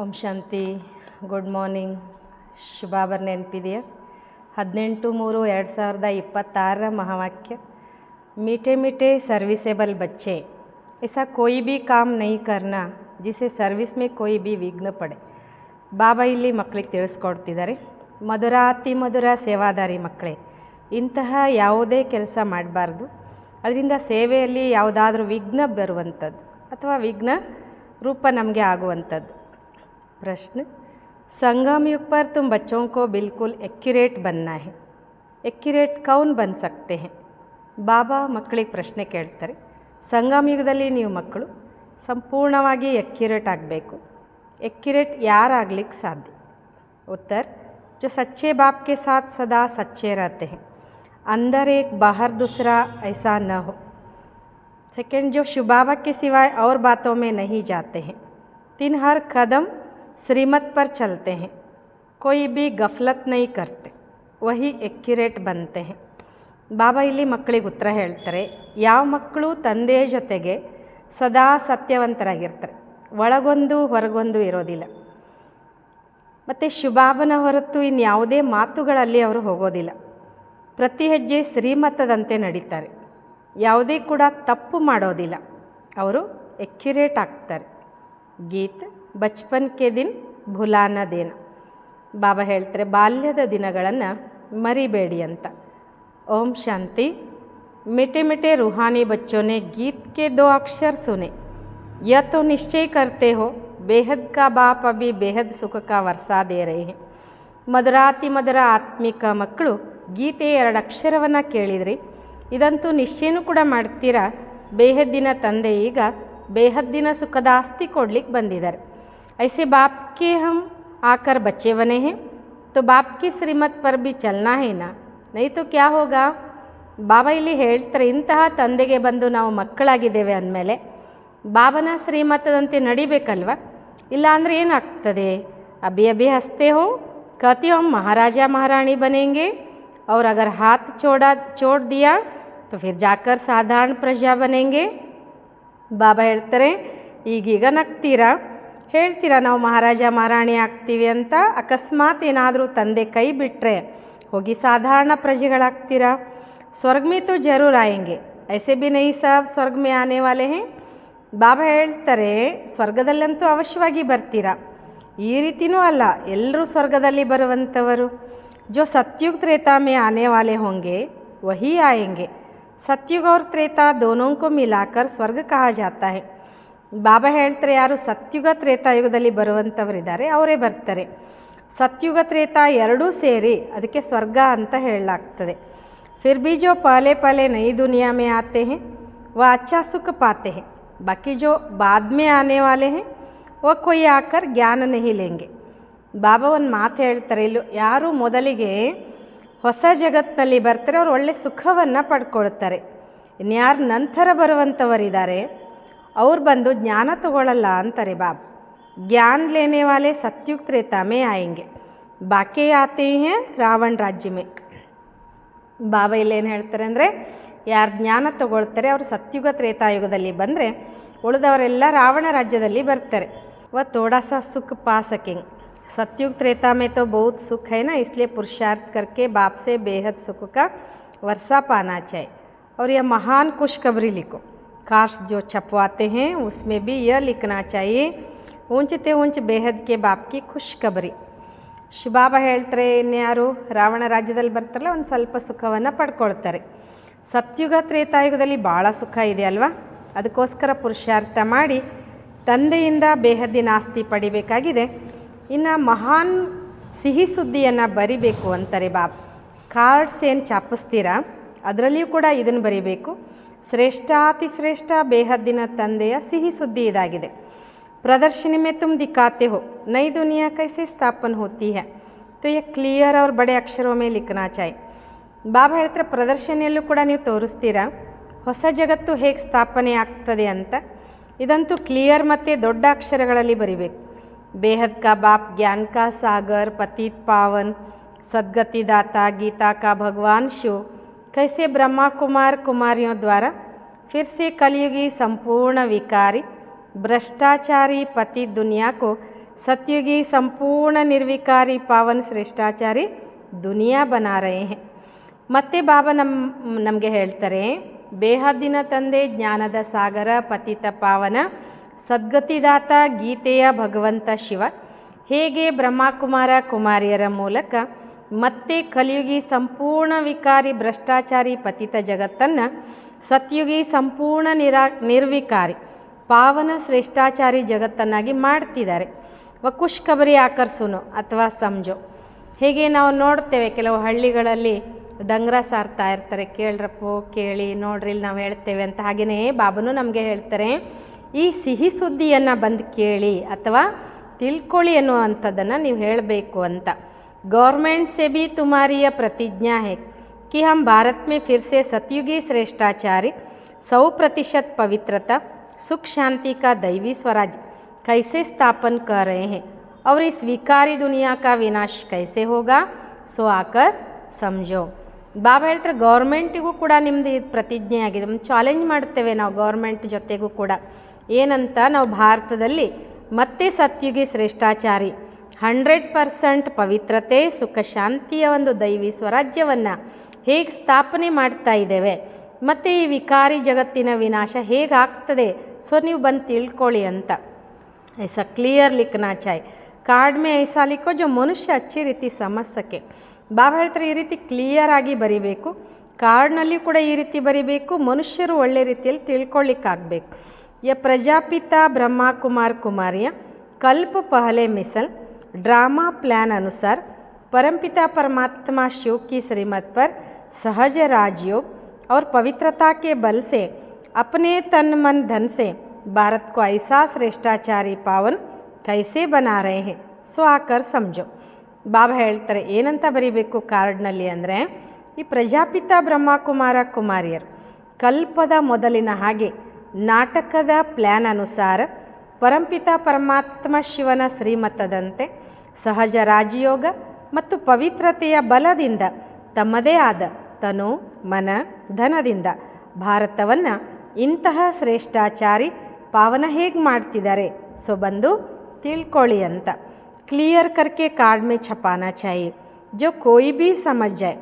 ಓಂ ಶಾಂತಿ. Good morning. ಶುಭಾಭರ್ ನೆನಪಿದೆಯಾ? 18/3/2026 महावाक्य, मीठे मीठे सर्विसेबल बच्चे, ऐसा कोई भी काम नहीं करना जिसे सर्विस में कोई भी विघ्न पड़े. ಬಾಬಾ ಇಲ್ಲಿ ಮಕ್ಕಳಿಗೆ ತಿಳಿಸ್ಕೊಡ್ತಿದ್ದಾರೆ, ಮಧುರಾತಿ ಮಧುರ ಸೇವಾದಾರಿ ಮಕ್ಕಳೇ, ಇಂತಹ ಯಾವುದೇ ಕೆಲಸ ಮಾಡಬಾರ್ದು, ಅದರಿಂದ ಸೇವೆಯಲ್ಲಿ ಯಾವುದಾದ್ರೂ ವಿಘ್ನ ಬರುವಂಥದ್ದು ಅಥವಾ ವಿಘ್ನ रूप नमगे आगुवंतद्दु. प्रश्न, संगम युग पर तुम बच्चों को बिल्कुल एक्यूरेट बनना है, एक्यूरेट कौन बन सकते हैं? ಬಾಬಾ ಮಕ್ಕಳಿಗೆ ಪ್ರಶ್ನೆ ಕೇಳ್ತಾರೆ, ಸಂಗಮ ಯುಗದಲ್ಲಿ ನೀವು ಮಕ್ಕಳು ಸಂಪೂರ್ಣವಾಗಿ एक्यूरेट ಆಗಬೇಕು, एक्यूरेट ಯಾರಾಗಲಿಕ್ಕೆ ಸಾಧ್ಯ? उत्तर, जो सच्चे बाप के साथ सदा सच्चे रहते हैं, अंदर एक बाहर दूसरा ऐसा न हो. सेकेंड, जो शिव बाबा के सिवाय और बातों में नहीं जाते हैं, तीन, हर कदम श्रीमत पर चलते हैं, कोई भी गफलत नहीं करते, वही एक्यूरेट बनते हैं. ಬಾಬಾ ಇಲ್ಲಿ ಮಕ್ಕಳಿಗೆ ಉತ್ತರ ಹೇಳ್ತಾರೆ, ಯಾವ ಮಕ್ಕಳು ತಂದೆಯ ಜೊತೆಗೆ ಸದಾ ಸತ್ಯವಂತರಾಗಿರ್ತಾರೆ, ಒಳಗೊಂದು ಹೊರಗೊಂದು ಇರೋದಿಲ್ಲ, ಮತ್ತು ಶಿವಬಾಬನ ಹೊರತು ಇನ್ಯಾವುದೇ ಮಾತುಗಳಲ್ಲಿ ಅವರು ಹೋಗೋದಿಲ್ಲ, ಪ್ರತಿ ಹೆಜ್ಜೆ ಶ್ರೀಮತದಂತೆ ನಡೀತಾರೆ, ಯಾವುದೇ ಕೂಡ ತಪ್ಪು ಮಾಡೋದಿಲ್ಲ, ಅವರು एक्यूरेट ಆಗ್ತಾರೆ. ಗೀತ್, ಬಚ್ಪನ್ ಕೆ ದಿನ್ ಭುಲಾನ ದೇನ. ಬಾಬಾ ಹೇಳ್ತಾರೆ, ಬಾಲ್ಯದ ದಿನಗಳನ್ನು ಮರಿಬೇಡಿ ಅಂತ. ओम शांति. मीठे मीठे रूहानी बच्चों ने गीत के 2 अक्षर सुने, यह तो निश्चय करते हो बेहद का बाप अभी बेहद सुख का वर्षा दे रहे हैं. ಮಧುರಾತಿ ಮಧುರ ಆತ್ಮಿಕ ಮಕ್ಕಳು ಗೀತೆಯ 2 ಅಕ್ಷರವನ್ನು ಕೇಳಿದ್ರಿ, ಇದಂತೂ ನಿಶ್ಚಯನೂ ಕೂಡ ಮಾಡ್ತೀರಾ, ಬೇಹದ್ದಿನ ತಂದೆ ಈಗ ಬೇಹದ್ದಿನ ಸುಖದ ಆಸ್ತಿ ಕೊಡ್ಲಿಕ್ಕೆ ಬಂದಿದ್ದಾರೆ. ऐसे बाप के हम आकर बच्चे बने हैं, तो बाप की श्रीमत पर भी चलना है ना, नहीं तो क्या होगा? ಬಾಬಾ ಇಲ್ಲಿ ಹೇಳ್ತಾರೆ, ಇಂತಹ ತಂದೆಗೆ ಬಂದು ನಾವು ಮಕ್ಕಳಾಗಿದ್ದೇವೆ ಅಂದಮೇಲೆ ಬಾಬನ ಶ್ರೀಮತದಂತೆ ನಡಿಬೇಕಲ್ವ, ಇಲ್ಲ ಅಂದರೆ ಏನಾಗ್ತದೆ? ಅಭಿ ಅಭಿ ಹಸ್ತೆ ಹೋ, कहती हो हम महाराजा महारानी बनेंगे, और अगर हाथ छोड़ दिया तो फिर जाकर साधारण प्रजा बनेंगे. ಬಾಬಾ ಹೇಳ್ತಾರೆ, ಈಗೀಗ ನಗ್ತೀರಾ, ಹೇಳ್ತೀರಾ ನಾವು ಮಹಾರಾಜ ಮಹಾರಾಣಿ ಆಗ್ತೀವಿ ಅಂತ, ಅಕಸ್ಮಾತ್ ಏನಾದರೂ ತಂದೆ ಕೈ ಬಿಟ್ಟರೆ ಹೋಗಿ ಸಾಧಾರಣ ಪ್ರಜೆಗಳಾಗ್ತೀರಾ. ಸ್ವರ್ಗ ಮೇ ತೋ ಜರೂರ್ ಆಯೆಂಗೆ, ಐಸೆ ಬಿ ನೈ ಸಾಬ್ ಸ್ವರ್ಗ ಮೇ ಆನೆ ವಾಲೆ ಹೇ. ಬಾಬಾ ಹೇಳ್ತಾರೆ, ಸ್ವರ್ಗದಲ್ಲಂತೂ ಅವಶ್ಯವಾಗಿ ಬರ್ತೀರಾ, ಈ ರೀತಿಯೂ ಅಲ್ಲ, ಎಲ್ಲರೂ ಸ್ವರ್ಗದಲ್ಲಿ ಬರುವಂಥವರು. जो सतयुग त्रेता में आने वाले होंगे वही आएंगे, सतयुग और त्रेता दोनों को मिलाकर स्वर्ग कहा जाता है. ಬಾಬಾ ಹೇಳ್ತಾರೆ, ಯಾರು ಸತ್ಯುಗ ತ್ರೇತಾಯುಗದಲ್ಲಿ ಬರುವಂಥವರಿದ್ದಾರೆ ಅವರೇ ಬರ್ತಾರೆ, ಸತ್ಯುಗ ತ್ರೇತಾ ಎರಡೂ ಸೇರಿ ಅದಕ್ಕೆ ಸ್ವರ್ಗ ಅಂತ ಹೇಳಲಾಗ್ತದೆ. फिर भी जो पहले पहले नई दुनिया में आते हैं वह अच्छा सुख पाते हैं, बाकी जो बाद में आने वाले हैं वह कोई आकर ज्ञान नहीं लेंगे. ಬಾಬಾ ಒಂದು ಮಾತು ಹೇಳ್ತಾರೆ, ಇಲ್ಲೂ ಯಾರು ಮೊದಲಿಗೆ ಹೊಸ ಜಗತ್ತಿನಲ್ಲಿ ಬರ್ತಾರೆ ಅವ್ರು ಒಳ್ಳೆ ಸುಖವನ್ನು ಪಡ್ಕೊಳ್ತಾರೆ, ಇನ್ಯಾರು ನಂತರ ಬರುವಂಥವರಿದ್ದಾರೆ ಅವ್ರು ಬಂದು ಜ್ಞಾನ ತಗೊಳ್ಳಲ್ಲ ಅಂತಾರೆ ಬಾಬಾ. ಜ್ಞಾನ ಲೇನೆ ವಾಲೆ ಸತ್ಯುಗ್ ತ್ರೇತಾ ಮೇ ಆಯೆಂಗೆ, ಬಾಕಿ ಆತೆ ಹೇ ರಾವಣ ರಾಜ್ಯ ಮೇ. ಬಾಬಾ ಇಲ್ಲೇನು ಹೇಳ್ತಾರೆ ಅಂದರೆ, ಯಾರು ಜ್ಞಾನ ತಗೊಳ್ತಾರೆ ಅವರು ಸತ್ಯುಗ ತ್ರೇತಾಯುಗದಲ್ಲಿ ಬಂದರೆ ಉಳಿದವರೆಲ್ಲ ರಾವಣ ರಾಜ್ಯದಲ್ಲಿ ಬರ್ತಾರೆ. ವ ಥೋಡಾ ಸಾ ಸುಖ ಪಾ ಸಕೆಂಗೆ, सतयुग त्रेता में तो बहुत सुख है ना, इसलिए पुरुषार्थ करके बाप से बेहद सुख का वर्षा पाना चाहिए. और यह महान खुशखबरी लिखो, काश जो छपवाते हैं उसमें भी यह लिखना चाहिए, ऊंचते ऊंच बेहद के बाप की खुशखबरी. ಶಿವಬಾಬಾ ಹೇಳ್ತಾರೆ, ಇನ್ಯಾರು ರಾವಣ ರಾಜ್ಯದಲ್ಲಿ ಬರ್ತಾರಲ್ಲ ಒಂದು ಸ್ವಲ್ಪ ಸುಖವನ್ನು ಪಡ್ಕೊಳ್ತಾರೆ, ಸತ್ಯುಗ ತ್ರೇತಾಯುಗದಲ್ಲಿ ಭಾಳ ಸುಖ ಇದೆ ಅಲ್ವಾ, ಅದಕ್ಕೋಸ್ಕರ ಪುರುಷಾರ್ಥ ಮಾಡಿ ತಂದೆಯಿಂದ ಬೇಹದ್ದಿನ ಆಸ್ತಿ ಪಡಿಬೇಕಾಗಿದೆ. ಇನ್ನು ಮಹಾನ್ ಸಿಹಿ ಸುದ್ದಿಯನ್ನು ಬರಿಬೇಕು ಅಂತಾರೆ ಬಾಬಾ. ಕಾರ್ಡ್ಸ್ ಏನು ಚಾಪಿಸ್ತೀರಾ ಅದರಲ್ಲಿಯೂ ಕೂಡ ಇದನ್ನು ಬರಿಬೇಕು, ಶ್ರೇಷ್ಠಾತಿ ಶ್ರೇಷ್ಠ ಬೇಹದ್ದಿನ ತಂದೆಯ ಸಿಹಿ ಸುದ್ದಿ ಇದಾಗಿದೆ. प्रदर्शनी में तुम दिखाते हो नई दुनिया कैसे स्थापन होती है, तो ये क्लियर और बड़े अक्षरों में लिखना चाहिए. ಬಾಬಾ ಹೇಳ್ತಾರೆ, ಪ್ರದರ್ಶನಿಯಲ್ಲೂ ಕೂಡ ನೀವು ತೋರಿಸ್ತೀರಾ ಹೊಸ ಜಗತ್ತು ಹೇಗೆ ಸ್ಥಾಪನೆ ಆಗ್ತದೆ ಅಂತ, ಇದಂತೂ ಕ್ಲಿಯರ್ ಮತ್ತು ದೊಡ್ಡ ಅಕ್ಷರಗಳಲ್ಲಿ ಬರಿಬೇಕು. बेहद का बाप ज्ञान का सागर, पतित पावन, सदगति दाता, गीता का भगवान शिव कैसे ब्रह्मा कुमार कुमारियों द्वारा फिर से कलयुगी संपूर्ण विकारी भ्रष्टाचारी पति दुनिया को सतयुगी संपूर्ण निर्विकारी पावन श्रेष्ठाचारी दुनिया बना रहे हैं. ಮತ್ತೆ ಬಾಬಾ ನಮಗೆ ಹೇಳ್ತಾರೆ, ಬೇಹದ್ದಿನ ತಂದೆ, ಜ್ಞಾನದ ಸಾಗರ, ಪತಿತ ಪಾವನ, ಸದ್ಗತಿದಾತ, ಗೀತೆಯ ಭಗವಂತ ಶಿವ ಹೇಗೆ ಬ್ರಹ್ಮಕುಮಾರ ಕುಮಾರಿಯರ ಮೂಲಕ ಮತ್ತೆ ಕಲಿಯುಗಿ ಸಂಪೂರ್ಣ ವಿಕಾರಿ ಭ್ರಷ್ಟಾಚಾರಿ ಪತಿತ ಜಗತ್ತನ್ನು ಸತ್ಯುಗಿ ಸಂಪೂರ್ಣ ನಿರ್ವಿಕಾರಿ ಪಾವನ ಶ್ರೇಷ್ಠಾಚಾರಿ ಜಗತ್ತನ್ನಾಗಿ ಮಾಡ್ತಿದ್ದಾರೆ. ಖುಷ್ಖಬರಿ ಆಕರ್ಸುನು ಅಥವಾ ಸಮಜೋ. ಹೇಗೆ ನಾವು ನೋಡ್ತೇವೆ ಕೆಲವು ಹಳ್ಳಿಗಳಲ್ಲಿ ಡಂಗ್ರ ಸಾರ್ತಾ ಇರ್ತಾರೆ, ಕೇಳ್ರಪ್ಪೋ ಕೇಳಿ ನೋಡ್ರಿ ಇಲ್ಲಿ ನಾವು ಹೇಳ್ತೇವೆ ಅಂತ. ಹಾಗೆಯೇ ಬಾಬನು ನಮಗೆ ಹೇಳ್ತಾರೆ, ಈ ಸಿಹಿ ಸುದ್ದಿಯನ್ನು ಬಂದು ಕೇಳಿ ಅಥವಾ ತಿಳ್ಕೊಳ್ಳಿ ಅನ್ನುವಂಥದ್ದನ್ನು ನೀವು ಹೇಳಬೇಕು ಅಂತ. गवर्नमेंट से भी तुम्हारी यह प्रतिज्ञा है कि हम भारत में फिर से सतयुगी श्रेष्ठाचारी 100% पवित्रता, सुख शांति का दैवी स्वराज कैसे स्थापन कर रहे हैं और इस विकारी दुनिया का विनाश कैसे होगा, सो आकर समझो. ಬಾಬಾ ಹೇಳ್ತಾರೆ, ಗೌರ್ಮೆಂಟಿಗೂ ಕೂಡ ನಿಮ್ಮದು ಇದು ಪ್ರತಿಜ್ಞೆ ಆಗಿದೆ. ಚಾಲೆಂಜ್ ಮಾಡ್ತೇವೆ ನಾವು ಗೌರ್ಮೆಂಟ್ ಜೊತೆಗೂ ಕೂಡ. ಏನಂತ, ನಾವು ಭಾರತದಲ್ಲಿ ಮತ್ತೆ ಸತ್ಯುಗಿ ಶ್ರೇಷ್ಠಾಚಾರಿ 100% ಪವಿತ್ರತೆ, ಸುಖ ಶಾಂತಿಯ ಒಂದು ದೈವಿ ಸ್ವರಾಜ್ಯವನ್ನು ಹೇಗೆ ಸ್ಥಾಪನೆ ಮಾಡ್ತಾ ಇದ್ದೇವೆ, ಮತ್ತು ಈ ವಿಕಾರಿ ಜಗತ್ತಿನ ವಿನಾಶ ಹೇಗಾಗ್ತದೆ, ಸೊ ನೀವು ಬಂದು ತಿಳ್ಕೊಳ್ಳಿ ಅಂತ. ऐसा क्लियर लिखना चाहिए. कार्ड में ऐसा लिखो जो मनुष्य अच्छी ರೀತಿ समझ सके. ಬಾಬಾ ಹೇಳ್ತಾರೆ, ಈ ರೀತಿ ಕ್ಲಿಯರ್ ಆಗಿ ಬರಿಬೇಕು. ಕಾರ್ಡ್ನಲ್ಲಿ ಕೂಡ ಈ ರೀತಿ ಬರಿಬೇಕು, ಮನುಷ್ಯರು ಒಳ್ಳೆ ರೀತಿಯಲ್ಲಿ ತಿಳ್ಕೊಳ್ಳಿಕ್ಕಾಗಬೇಕು. ಯ ಪ್ರಜಾಪಿತಾ ಬ್ರಹ್ಮ ಕುಮಾರ್ ಕುಮಾರಿಯ कल्प पहले मिसल ड्रामा प्लान अनुसार परमपिता परमात्मा शिव की श्रीमत पर सहज राजयोग और पवित्रता के बल से अपने तन मन धन से भारत को ऐसा श्रेष्ठाचारी पावन कैसे बना रहे हैं, सो आकर समझो. ಬಾಬಾ ಹೇಳ್ತಾರೆ, ಏನಂತ ಬರೀಬೇಕು ಕಾರ್ಡ್ನಲ್ಲಿ ಅಂದರೆ, ಈ ಪ್ರಜಾಪಿತ ಬ್ರಹ್ಮಕುಮಾರ ಕುಮಾರಿಯರು ಕಲ್ಪದ ಮೊದಲಿನ ಹಾಗೆ ನಾಟಕದ ಪ್ಲ್ಯಾನ್ ಅನುಸಾರ ಪರಂಪಿತ ಪರಮಾತ್ಮ ಶಿವನ ಶ್ರೀಮತದಂತೆ ಸಹಜ ರಾಜಯೋಗ ಮತ್ತು ಪವಿತ್ರತೆಯ ಬಲದಿಂದ ತಮ್ಮದೇ ಆದ ತನು ಮನ ಧನದಿಂದ ಭಾರತವನ್ನು ಇಂತಹ ಶ್ರೇಷ್ಠಾಚಾರಿ ಪಾವನ ಹೇಗೆ ಮಾಡ್ತಿದ್ದಾರೆ, ಸೊ ಬಂದು ತಿಳ್ಕೊಳ್ಳಿ ಅಂತ. ಕ್ಲಿಯರ್ करके कार्ड में छपाना चाहिए जो कोई भी समझ जाए.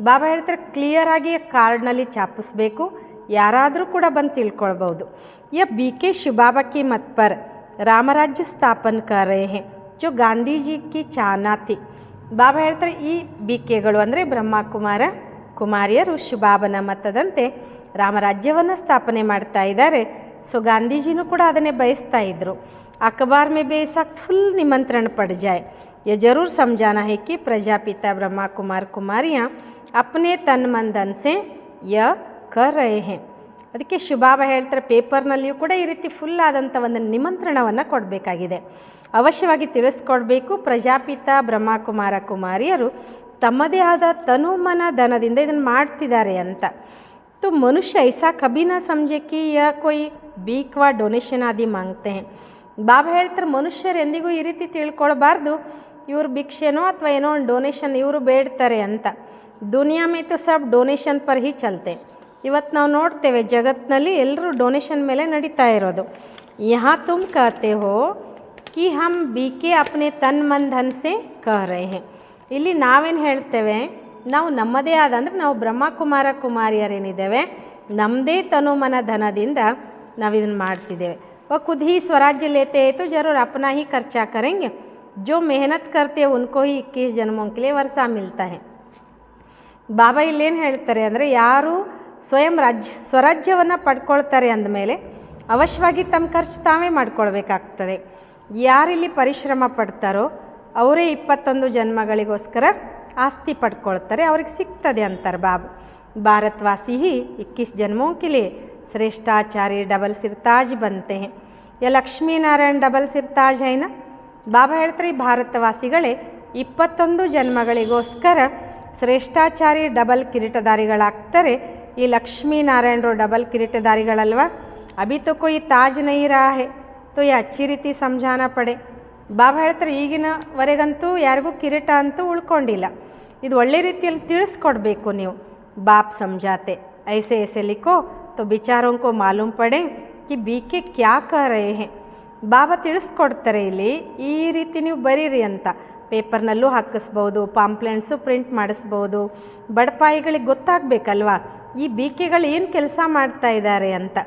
ಬಾಬಾ ಹೇಳ್ತಾರೆ, ಕ್ಲಿಯರಾಗಿ ಕಾರ್ಡ್ನಲ್ಲಿ ಛಾಪಿಸ್ಬೇಕು, ಯಾರಾದರೂ ಕೂಡ ಬಂದು ತಿಳ್ಕೊಳ್ಬೋದು. ಯ ಬಿ ಕೆ ಶಿವಬಾಬಾ ಕಿ ಮತ್ ಪರ್ ರಾಮರಾಜ್ಯ ಸ್ಥಾಪನ್ कर रहे हैं जो ಗಾಂಧೀಜಿ ಕಿ ಚಾಹನಾ ಥಿ. ಬಾಬಾ ಹೇಳ್ತಾರೆ, ಈ ಬಿ ಕೆಗಳು ಅಂದರೆ ಬ್ರಹ್ಮಕುಮಾರ ಕುಮಾರಿಯರು ಶಿವಬಾಬನ ಮತದಂತೆ ರಾಮರಾಜ್ಯವನ್ನು ಸ್ಥಾಪನೆ ಮಾಡ್ತಾ ಇದ್ದಾರೆ. ಸೊ ಗಾಂಧೀಜಿನೂ ಕೂಡ ಅದನ್ನೇ ಬಯಸ್ತಾ ಇದ್ದರು. अखबार में बेशक फुल निमंत्रण पड़ जाए, ये ज़रूर समझाना है कि प्रजापिता ब्रह्मा कुमार कुमारियाँ अपने तन मन धन से यह कर रहे हैं. ಅದಕ್ಕೆ ಶಿವಬಾಬಾ ಹೇಳ್ತಾರೆ, ಪೇಪರ್ನಲ್ಲಿಯೂ ಕೂಡ ಈ ರೀತಿ ಫುಲ್ ಆದಂಥ ಒಂದು ನಿಮಂತ್ರಣವನ್ನು ಕೊಡಬೇಕಾಗಿದೆ. ಅವಶ್ಯವಾಗಿ ತಿಳಿಸ್ಕೊಡ್ಬೇಕು, ಪ್ರಜಾಪಿತ ಬ್ರಹ್ಮಕುಮಾರ ಕುಮಾರಿಯರು ತಮ್ಮದೇ ಆದ ತನು ಮನ ಧನದಿಂದ ಇದನ್ನು ಮಾಡ್ತಿದ್ದಾರೆ ಅಂತ. तो मनुष्य ऐसा कभी ना समझे कि यह कोई भीख व डोनेशन आदि मांगते हैं. ಬಾಬಾ ಹೇಳ್ತಾರೆ, ಮನುಷ್ಯರು ಎಂದಿಗೂ ಈ ರೀತಿ ತಿಳ್ಕೊಳ್ಬಾರ್ದು, ಇವರು ಭಿಕ್ಷೆನೋ ಅಥವಾ ಏನೋ ಒಂದು ಡೊನೇಷನ್ ಇವರು ಬೇಡ್ತಾರೆ ಅಂತ. ದುನಿಯಾ ಮೇ ತೋ ಸಬ್ ಡೊನೇಷನ್ ಪರ್ ಹಿ ಚಲ್ತೆ. ಇವತ್ತು ನಾವು ನೋಡ್ತೇವೆ ಜಗತ್ತಿನಲ್ಲಿ ಎಲ್ಲರೂ ಡೊನೇಷನ್ ಮೇಲೆ ನಡೀತಾ ಇರೋದು. ಯಹಾ ತುಮ್ ಕಹತೆ ಹೋ ಕಿ ಹಮ್ ಬಿಕೆ ಅಪ್ನೆ ತನ್ ಮನ್ ಧನ್ ಸೆ ಕಹ ರಹೆ ಹೇ. ಇಲ್ಲಿ ನಾವೇನು ಹೇಳ್ತೇವೆ, ನಾವು ನಮ್ಮದೇ ಆದ ಅಂದರೆ ನಾವು ಬ್ರಹ್ಮಕುಮಾರ ಕುಮಾರಿಯರೇನಿದ್ದೇವೆ ನಮ್ಮದೇ ತನು ಮನ ಧನದಿಂದ ನಾವು ಇದನ್ನು ಮಾಡ್ತಿದ್ದೇವೆ. वो खुद ही स्वराज्य लेते हैं तो ज़रूर अपना ही खर्चा करेंगे. जो मेहनत करते हैं उनको ही 21 जन्मों के लिए वर्षा मिलता है. ಬಾಬಾ ಇಲ್ಲೇನು ಹೇಳ್ತಾರೆ ಅಂದರೆ, ಯಾರು ಸ್ವಯಂ ಸ್ವರಾಜ್ಯವನ್ನು ಪಡ್ಕೊಳ್ತಾರೆ ಅಂದಮೇಲೆ ಅವಶ್ಯವಾಗಿ ತಮ್ಮ ಖರ್ಚು ತಾವೇ ಮಾಡ್ಕೊಳ್ಬೇಕಾಗ್ತದೆ. ಯಾರಿಲ್ಲಿ ಪರಿಶ್ರಮ ಪಡ್ತಾರೋ ಅವರೇ 21 ಜನ್ಮಗಳಿಗೋಸ್ಕರ ಆಸ್ತಿ ಪಡ್ಕೊಳ್ತಾರೆ, ಅವ್ರಿಗೆ ಸಿಗ್ತದೆ ಅಂತಾರೆ ಬಾಬಾ. ಭಾರತವಾಸಿ ಹಿ 21 ಜನ್ಮೋं के लिए श्रेष्ठाचार्य डबल सिरताज बनते हैं. या लक्ष्मी नारायण डबल सिरताज है ना. ಬಾಬಾ ಹೇಳ್ತಾರೆ, ಈ ಭಾರತವಾಸಿಗಳೇ 21 ಜನ್ಮಗಳಿಗೋಸ್ಕರ ಶ್ರೇಷ್ಠಾಚಾರಿ ಡಬಲ್ ಕಿರೀಟಧಾರಿಗಳಾಗ್ತಾರೆ. ಈ ಲಕ್ಷ್ಮೀನಾರಾಯಣರು ಡಬಲ್ ಕಿರೀಟಧಾರಿಗಳಲ್ವಾ. ಅಭಿ ತೋ ಕೊಯ್ ತಾಜ್ ನಹೀ ರಹಾ ಹೈ ತೋ ಯಾ ಅಚ್ಚಿ ರೀತಿ ಸಮझाना ಪಡೆ. ಬಾಬಾ ಹೇಳ್ತಾರೆ, ಈಗಿನವರೆಗಂತೂ ಯಾರಿಗೂ ಕಿರೀಟ ಅಂತೂ ಉಳ್ಕೊಂಡಿಲ್ಲ, ಇದು ಒಳ್ಳೆ ರೀತಿಯಲ್ಲಿ ತಿಳಿಸ್ಕೊಡ್ಬೇಕು ನೀವು. ಬಾಪ್ ಸಮझाते ऐसे ऐसे लिखो तो विचारों को मालूम पड़े कि बीके क्या कह रहे हैं. ಬಾಬಾ ತಿಳಿಸ್ಕೊಡ್ತಾರೆ ಇಲ್ಲಿ, ಈ ರೀತಿ ನೀವು ಬರೀರಿ ಅಂತ. ಪೇಪರ್ನಲ್ಲೂ ಹಾಕಿಸ್ಬೋದು, ಪಾಂಪ್ಲೆಂಟ್ಸು ಪ್ರಿಂಟ್ ಮಾಡಿಸ್ಬೋದು. ಬಡಪಾಯಿಗಳಿಗೆ ಗೊತ್ತಾಗಬೇಕಲ್ವಾ ಈ ಬೀಕೆಗಳು ಏನು ಕೆಲಸ ಮಾಡ್ತಾ ಇದ್ದಾರೆ ಅಂತ.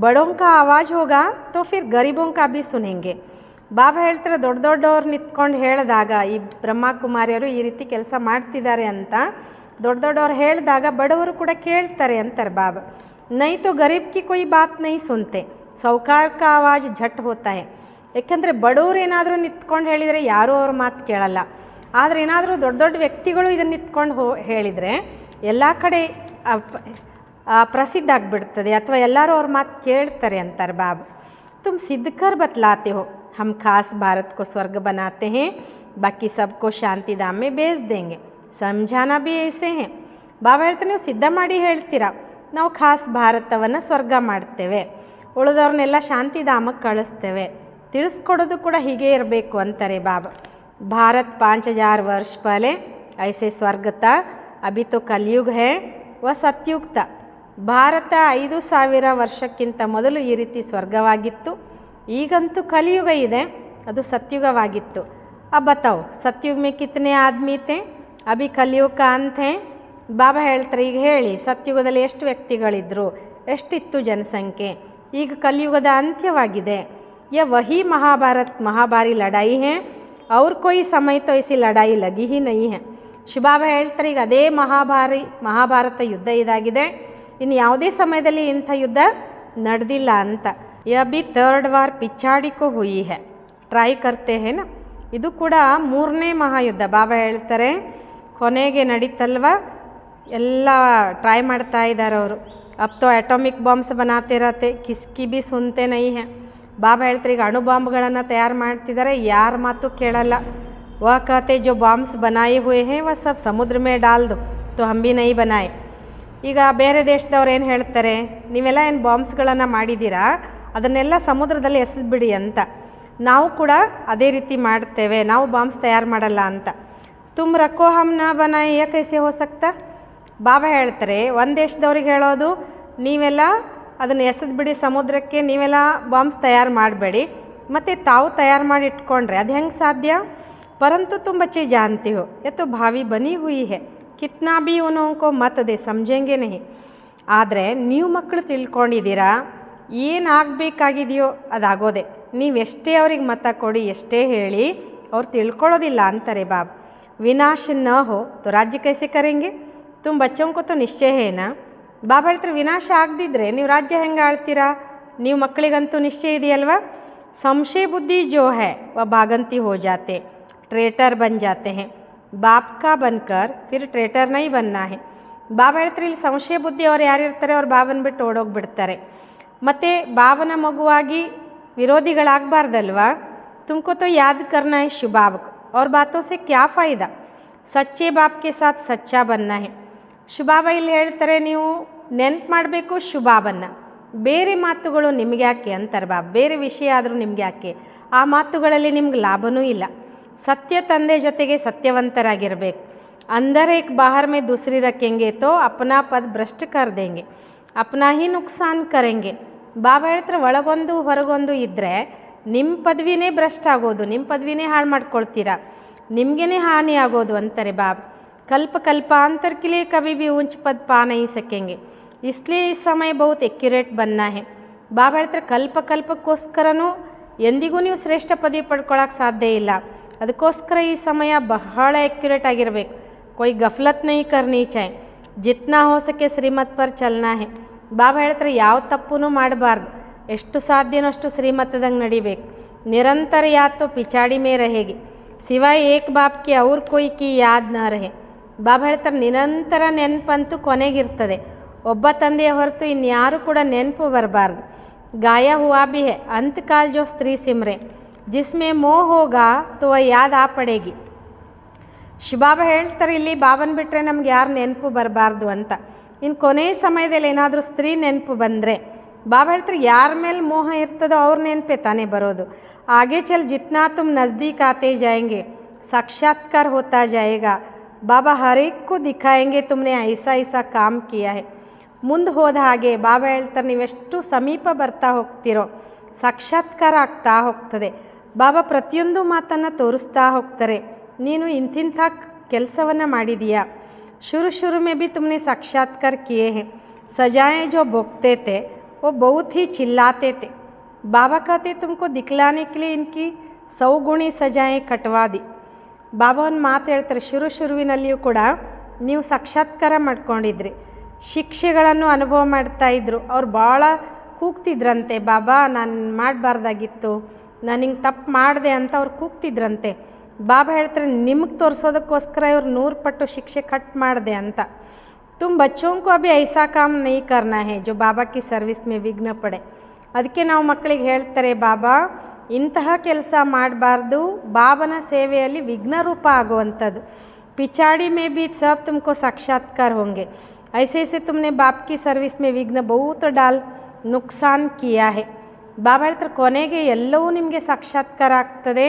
ಬಡೋಂಕ ಆವಾಜ್ ಹೋಗಾ ತೋ ಫಿರ್ ಗರೀಬೋಂಕ ಭೀ ಸುನೆಂಗೆ. ಬಾಬಾ ಹೇಳ್ತಾರೆ, ದೊಡ್ಡ ದೊಡ್ಡವ್ರು ನಿಂತ್ಕೊಂಡು ಹೇಳಿದಾಗ, ಈ ಬ್ರಹ್ಮಕುಮಾರಿಯರು ಈ ರೀತಿ ಕೆಲಸ ಮಾಡ್ತಿದ್ದಾರೆ ಅಂತ ದೊಡ್ಡ ದೊಡ್ಡವ್ರು ಹೇಳಿದಾಗ ಬಡವರು ಕೂಡ ಕೇಳ್ತಾರೆ ಅಂತಾರೆ ಬಾಬಾ. ನೈ ತೋ ಗರೀಬ್ ಕಿ ಕೊಯ್ ಬಾತ್ ನೈ ಸುನ್ತೆ, ಸೌಕಾರ್ ಕಾ ಆವಾಜ್ ಝಟ್ ಹೋತಾ ಹೈ. ಯಾಕೆಂದರೆ ಬಡವರು ಏನಾದರೂ ನಿಂತ್ಕೊಂಡು ಹೇಳಿದರೆ ಯಾರೂ ಅವ್ರ ಮಾತು ಕೇಳಲ್ಲ. ಆದರೆ ಏನಾದರೂ ದೊಡ್ಡ ದೊಡ್ಡ ವ್ಯಕ್ತಿಗಳು ಇದನ್ನು ನಿಂತ್ಕೊಂಡು ಹೇಳಿದರೆ ಎಲ್ಲ ಕಡೆ ಪ್ರಸಿದ್ಧ ಆಗಿಬಿಡ್ತದೆ, ಅಥವಾ ಎಲ್ಲರೂ ಅವ್ರ ಮಾತು ಕೇಳ್ತಾರೆ ಅಂತಾರೆ ಬಾಬಾ. तुम सिद्ध कर बतलाते हो, हम खास भारत को स्वर्ग बनाते हैं, बाकी सबको शांति धाम में भेज देंगे, समझाना भी ऐसे हैं. ಬಾಬಾ ಹೇಳ್ತಾರೆ, ನೀವು ಸಿದ್ಧ ಮಾಡಿ ಹೇಳ್ತೀರಾ, ನಾವು ಖಾಸ್ ಭಾರತವನ್ನು ಸ್ವರ್ಗ ಮಾಡ್ತೇವೆ, ಉಳಿದವ್ರನ್ನೆಲ್ಲ ಶಾಂತಿಧಾಮಕ್ಕೆ ಕಳಿಸ್ತೇವೆ. ತಿಳಿಸ್ಕೊಡೋದು ಕೂಡ ಹೀಗೆ ಇರಬೇಕು ಅಂತಾರೆ ಬಾಬಾ. ಭಾರತ್ 5000 ವರ್ಷ ಪಹಲೆ ಐಸೆ ಸ್ವರ್ಗ ತಾ, ಅಭಿ ತೋ ಕಲಿಯುಗ ಹೈ ವ ಸತ್ಯುಗ ತಾ. ಭಾರತ 5000 ವರ್ಷಕ್ಕಿಂತ ಮೊದಲು ಈ ರೀತಿ ಸ್ವರ್ಗವಾಗಿತ್ತು, ಈಗಂತೂ ಕಲಿಯುಗ ಇದೆ, ಅದು ಸತ್ಯುಗವಾಗಿತ್ತು. अब बताओ सत्युग में कितने आदमी थे, अभी कलियुग का अंत है. ಬಾಬಾ ಹೇಳ್ತಾರೆ, ಈಗ ಹೇಳಿ ಸತ್ಯುಗದಲ್ಲಿ ಎಷ್ಟು ವ್ಯಕ್ತಿಗಳಿದ್ರು, ಎಷ್ಟಿತ್ತು ಜನಸಂಖ್ಯೆ, ಈಗ ಕಲಿಯುಗದ ಅಂತ್ಯವಾಗಿದೆ. ಯ ವಹಿ ಮಹಾಭಾರಿ ಲಡಾಯಿ ಹೇ, ಅವ್ರ ಕೊಯ್ ಸಮಯ ತೋ ಇಸಿ ಲಡಾಯಿ ಲಗಿ ಹಿ ನಹಿ ಹೇ. ಶಿವಬಾಬಾ ಹೇಳ್ತಾರೆ, ಈಗ ಅದೇ ಮಹಾಭಾರತ ಯುದ್ಧ ಇದಾಗಿದೆ, ಇನ್ನು ಯಾವುದೇ ಸಮಯದಲ್ಲಿ ಇಂಥ ಯುದ್ಧ ನಡೆದಿಲ್ಲ ಅಂತ. ಯ ಬಿ 3rd ವಾರ್ ಪಿಚ್ಚಾಡಿಕೋ ಹುಯಿ ಹೇ, ಟ್ರೈ ಕರ್ತೆ ಹೇನ. ಇದು ಕೂಡ 3ನೇ ಮಹಾಯುದ್ಧ. ಬಾಬಾ ಹೇಳ್ತಾರೆ, ಕೊನೆಗೆ ನಡೀತಲ್ವ, ಎಲ್ಲ ಟ್ರೈ ಮಾಡ್ತಾ ಇದ್ದಾರೆ ಅವರು. ಅಬ್ ತೋ ಅಟೋಮಿಕ್ ಬಾಂಬ್ಸ್ ಬನಾತೆ ಇರತ್ತೆ, ಕಿಸ್ಕಿ ಬಿ ಸುನ್ತೆ ನೈ ಹೇ. ಬಾಬಾ ಹೇಳ್ತಾರೆ, ಈಗ ಅಣು ಬಾಂಬ್ಗಳನ್ನು ತಯಾರು ಮಾಡ್ತಿದ್ದಾರೆ, ಯಾರ ಮಾತು ಕೇಳಲ್ಲ. ವ ಕಹತೆ ಜೋ ಬಾಂಬ್ಸ್ ಬನಾಯಿ ಹುಯೇ ಹೇ ವ ಸಬ್ ಸಮುದ್ರ ಮೇ ಡಾಲ್ ದೋ ತೋ ಹಮ್ ಬಿ ನೈ ಬನಾಯ್. ಈಗ ಬೇರೆ ದೇಶದವ್ರು ಏನು ಹೇಳ್ತಾರೆ, ನೀವೆಲ್ಲ ಏನು ಬಾಂಬ್ಸ್ಗಳನ್ನು ಮಾಡಿದ್ದೀರಾ, ಅದನ್ನೆಲ್ಲ ಸಮುದ್ರದಲ್ಲಿ ಎಸೆದ್ಬಿಡಿ ಅಂತ. ನಾವು ಕೂಡ ಅದೇ ರೀತಿ ಮಾಡ್ತೇವೆ, ನಾವು ಬಾಂಬ್ಸ್ ತಯಾರು ಮಾಡಲ್ಲ ಅಂತ. ತುಮ್ ರಕ್ಕೋ ಹಮ್ ನ ಬನಾಯ್ ಯಾ ಕೈಸೆ ಹೋ ಸಕ್ತಾ. ಬಾಬಾ ಹೇಳ್ತಾರೆ, ಒಂದು ದೇಶದವ್ರಿಗೆ ಹೇಳೋದು, ನೀವೆಲ್ಲ ಅದನ್ನು ಎಸೆದ್ಬಿಡಿ ಸಮುದ್ರಕ್ಕೆ, ನೀವೆಲ್ಲ ಬಾಂಬ್ಸ್ ತಯಾರು ಮಾಡಬೇಡಿ, ಮತ್ತು ತಾವು ತಯಾರು ಮಾಡಿ ಇಟ್ಕೊಂಡ್ರೆ ಅದು ಹೆಂಗೆ ಸಾಧ್ಯ. ಪರಂತು ತುಂಬ ಬಚ್ಚೆ ಜಾನ್ತಿ ಹೋ, ಎತ್ತು ಭಾವಿ ಬನಿ ಹುಯಿ ಹೇ, ಕಿತ್ನಾ ಬಿ ಉನೋಂಕೋ ಮತ್ ದೇ ಸಮझेंगे नहीं. ಆದರೆ ನೀವು ಮಕ್ಕಳು ತಿಳ್ಕೊಂಡಿದ್ದೀರಾ, ಏನಾಗಬೇಕಾಗಿದೆಯೋ ಅದಾಗೋದೆ. ನೀವೆಷ್ಟೇ ಅವ್ರಿಗೆ ಮತ ಕೊಡಿ, ಎಷ್ಟೇ ಹೇಳಿ, ಅವ್ರು ತಿಳ್ಕೊಳ್ಳೋದಿಲ್ಲ ಅಂತಾರೆ ಬಾಬಾ. ವಿನಾಶ ನ ಹೋ ತೋ ರಾಜ್ಯ ಕೈಸೆ ಕರೆಂಗೆ, ತುಂಬ ಬಚ್ಚೋಂಕೋ ತೋ ನಿಶ್ಚಯ ಹೇನಾ. ಬಾಬಾ ಹೇಳ್ತಾರೆ, ವಿನಾಶ ಆಗದಿದ್ದರೆ ನೀವು ರಾಜ್ಯ ಹೆಂಗೆ ಆಳ್ತೀರಾ, ನೀವು ಮಕ್ಕಳಿಗಂತೂ ನಿಶ್ಚಯ ಇದೆಯಲ್ವ. ಸಂಶಯ ಬುದ್ಧಿ ಜೋ ಹೈ ವ ಭಾಗಂತಿ ಹೋ ಜಾತೆ, ಟ್ರೇಟರ್ ಬನ್ ಜಾತೆ ಹೇ. ಬಾಪ್ ಕಾ ಬನ್ಕರ್ ಫಿರ್ ಟ್ರೇಟರ್ ನೈ ಬನ್ನಾ ಹೇ. ಬಾಬಾ ಹೇಳ್ತಾರೆ, ಇಲ್ಲಿ ಸಂಶಯ ಬುದ್ಧಿ ಅವ್ರು ಯಾರಿರ್ತಾರೆ, ಅವ್ರು ಬಾಬನ ಬಿಟ್ಟು ಓಡೋಗ್ಬಿಡ್ತಾರೆ. ಮತ್ತು ಬಾಬನ ಮಗುವಾಗಿ ವಿರೋಧಿಗಳಾಗಬಾರ್ದಲ್ವ. ತುಮಕೋ ತೋ ಯಾದ್ ಕರ್ನಾ ಹೈ ಶಿವ ಬಾಬಾ, ಅವ್ರ ಬಾತೋ ಸೆ ಕ್ಯಾ ಫಾಯ್ದಾ, ಸಚ್ಚೆ ಬಾಪ್ ಕೆ ಸಾಥ್ ಸಚ್ಚಾ ಬನ್ನಾ ಹೇ. ಶಿವಬಾಬಾ ಇಲ್ಲಿ ಹೇಳ್ತಾರೆ, ನೀವು ನೆನ್ಪು ಮಾಡಬೇಕು ಶಿವಬಾಬನ್ನ, ಬೇರೆ ಮಾತುಗಳು ನಿಮ್ಗೆ ಯಾಕೆ ಅಂತಾರೆ ಬಾಬಾ. ಬೇರೆ ವಿಷಯ ಆದರೂ ನಿಮ್ಗೆ ಯಾಕೆ, ಆ ಮಾತುಗಳಲ್ಲಿ ನಿಮ್ಗೆ ಲಾಭವೂ ಇಲ್ಲ. ಸತ್ಯ ತಂದೆ ಜೊತೆಗೆ ಸತ್ಯವಂತರಾಗಿರಬೇಕು. ಅಂದರ್ ಏಕ್ ಬಾಹರ್ ಮೇ ದೂಸರಿ ರखेंगे ತೋ ಅಪ್ನಾ ಪದ್ ಭ್ರಷ್ಟ ಕರ್ ದೇಂಗೆ, ಅಪ್ನಾ ಹಿ ನುಕ್ಸಾನ್ ಕರೆಂಗೆ. ಬಾಬಾ ಹೇಳ್ತಾರೆ, ಒಳಗೊಂದು ಹೊರಗೊಂದು ಇದ್ದರೆ ನಿಮ್ಮ ಪದವಿನೇ ಭ್ರಷ್ಟ ಆಗೋದು, ನಿಮ್ಮ ಪದವಿನೇ ಹಾಳು ಮಾಡ್ಕೊಳ್ತೀರಾ, ನಿಮಗೇ ಹಾನಿ ಆಗೋದು ಅಂತಾರೆ ಬಾಬಾ. कल्प कल्पांतर के लिए कभी भी ऊंच पद पा नहीं सकेंगे, इसलिए इस समय बहुत एक्यूरेट बनना है. ಬಾಬಾ ಹೇಳ್ತಾರೆ, ಕಲ್ಪಕ್ಕೋಸ್ಕರನೂ ಎಂದಿಗೂ ನೀವು ಶ್ರೇಷ್ಠ ಪದವಿ ಪಡ್ಕೊಳ್ಳೋಕೆ ಸಾಧ್ಯ ಇಲ್ಲ. ಅದಕ್ಕೋಸ್ಕರ ಈ ಸಮಯ ಬಹಳ ಎಕ್ಯುರೇಟ್ ಆಗಿರಬೇಕು. कोई गफलत नहीं करनी चाहिए, जितना हो सके ಶ್ರೀಮತ್ ಪರ್ ಚಲನಾ ಹೇ. ಬಾಬಾ ಹೇಳ್ತಾರೆ, ಯಾವ ತಪ್ಪೂ ಮಾಡಬಾರ್ದು, ಎಷ್ಟು ಸಾಧ್ಯನೋ ಅಷ್ಟು ಶ್ರೀಮತದಂಗೆ ನಡಿಬೇಕು. ನಿರಂತರ ಯಾತೋ ಪಿಚಾಡಿ ಮೇ रहेगी, ಸಿವಾಯ್ ಏಕ್ ಬಾಪ್ ಕಿ ಅವ್ರ ಕೊಯ್ ಕಿ ಯಾದ್ ನ ರಹೆ. ಬಾಬಾ ಹೇಳ್ತಾರೆ, ನಿರಂತರ ನೆನಪಂತೂ ಕೊನೆಗಿರ್ತದೆ, ಒಬ್ಬ ತಂದೆಯ ಹೊರತು ಇನ್ಯಾರೂ ಕೂಡ ನೆನಪು ಬರಬಾರ್ದು. ಗಾಯ ಹುआ भी है अंतकाल जो स्त्री सिमरे, जिसमें मोह होगा तो वह याद आ पड़ेगी. ಶಿವಬಾಬಾ ಹೇಳ್ತಾರೆ, ಇಲ್ಲಿ ಬಾಬನ ಬಿಟ್ಟರೆ ನಮ್ಗೆ ಯಾರು ನೆನಪು ಬರಬಾರ್ದು ಅಂತ. ಇನ್ನು ಕೊನೆ ಸಮಯದಲ್ಲಿ ಏನಾದರೂ ಸ್ತ್ರೀ ನೆನಪು ಬಂದರೆ ಬಾಬಾ ಹೇಳ್ತಾರೆ, ಯಾರ ಮೇಲೆ ಮೋಹ ಇರ್ತದೋ ಅವ್ರ ನೆನಪೇ ತಾನೇ ಬರೋದು. ಆगे चल जितना तुम नज़दीक आते जाएंगे साक्षात्कार होता जाएगा, ಬಾಬಾ ಹರ್ ಏಕ್ ಕೋ ದಿಖಾಯೆಂಗೆ ತುಮ್ನೆ ಐಸಾ ಐಸಾ ಕಾಮ್ ಕಿಯಾ ಹೈ. ಮುಂದೆ ಹೋದ ಹಾಗೆ ಬಾಬಾ ಹೇಳ್ತಾರೆ, ನೀವೆಷ್ಟು ಸಮೀಪ ಬರ್ತಾ ಹೋಗ್ತಿರೋ ಸಾಕ್ಷಾತ್ಕಾರ ಆಗ್ತಾ ಹೋಗ್ತದೆ. ಬಾಬಾ ಪ್ರತಿಯೊಂದು ಮಾತನ್ನು ತೋರಿಸ್ತಾ ಹೋಗ್ತಾರೆ. ನೀನು ಇಂತಿಂಥ ಕೆಲಸವನ್ನು ಮಾಡಿದೀಯಾ, शुरू में भी तुमने साक्षात्कार किए हैं. सजाएं जो भोगते थे वो बहुत ही चिल्लाते थे. बाबा कहते तुमको दिखलाने के लिए इनकी 100 गुणी सजाएं कटवा दी. ಬಾಬಾ ಒಂದು ಮಾತು ಹೇಳ್ತಾರೆ, ಶುರುವಿನಲ್ಲಿಯೂ ಕೂಡ ನೀವು ಸಾಕ್ಷಾತ್ಕಾರ ಮಾಡ್ಕೊಂಡಿದ್ರಿ, ಶಿಕ್ಷೆಗಳನ್ನು ಅನುಭವ ಮಾಡ್ತಾಯಿದ್ರು. ಅವ್ರು ಭಾಳ ಕೂಗ್ತಿದ್ರಂತೆ, ಬಾಬಾ ನಾನು ಮಾಡಬಾರ್ದಾಗಿತ್ತು, ನಾನು ಹಿಂಗೆ ತಪ್ಪು ಮಾಡಿದೆ ಅಂತ ಅವ್ರು ಕೂಗ್ತಿದ್ರಂತೆ. ಬಾಬಾ ಹೇಳ್ತಾರೆ ನಿಮಗೆ ತೋರಿಸೋದಕ್ಕೋಸ್ಕರ ಇವ್ರು 100 ಪಟ್ಟು ಶಿಕ್ಷೆ ಕಟ್ ಮಾಡಿದೆ ಅಂತ. तुम बच्चों को अभी ऐसा काम नहीं करना है जो बाबा की सर्विस में विघ्न पड़े. ಅದಕ್ಕೆ ನಾವು ಮಕ್ಕಳಿಗೆ ಹೇಳ್ತಾರೆ, ಬಾಬಾ ಇಂತಹ ಕೆಲಸ ಮಾಡಬಾರ್ದು, ಬಾಬನ ಸೇವೆಯಲ್ಲಿ ವಿಘ್ನ ರೂಪ ಆಗುವಂಥದ್ದು. पिछाड़ी में भी सब तुमको साक्षात्कार होंगे. ऐसे तुमने बाप की सर्विस में विघ्न बहुत डाल नुकसान किया है. ಬಾಬಾ ಹೇಳ್ತಾರೆ ಕೊನೆಗೆ ಎಲ್ಲವೂ ನಿಮಗೆ ಸಾಕ್ಷಾತ್ಕಾರ ಆಗ್ತದೆ.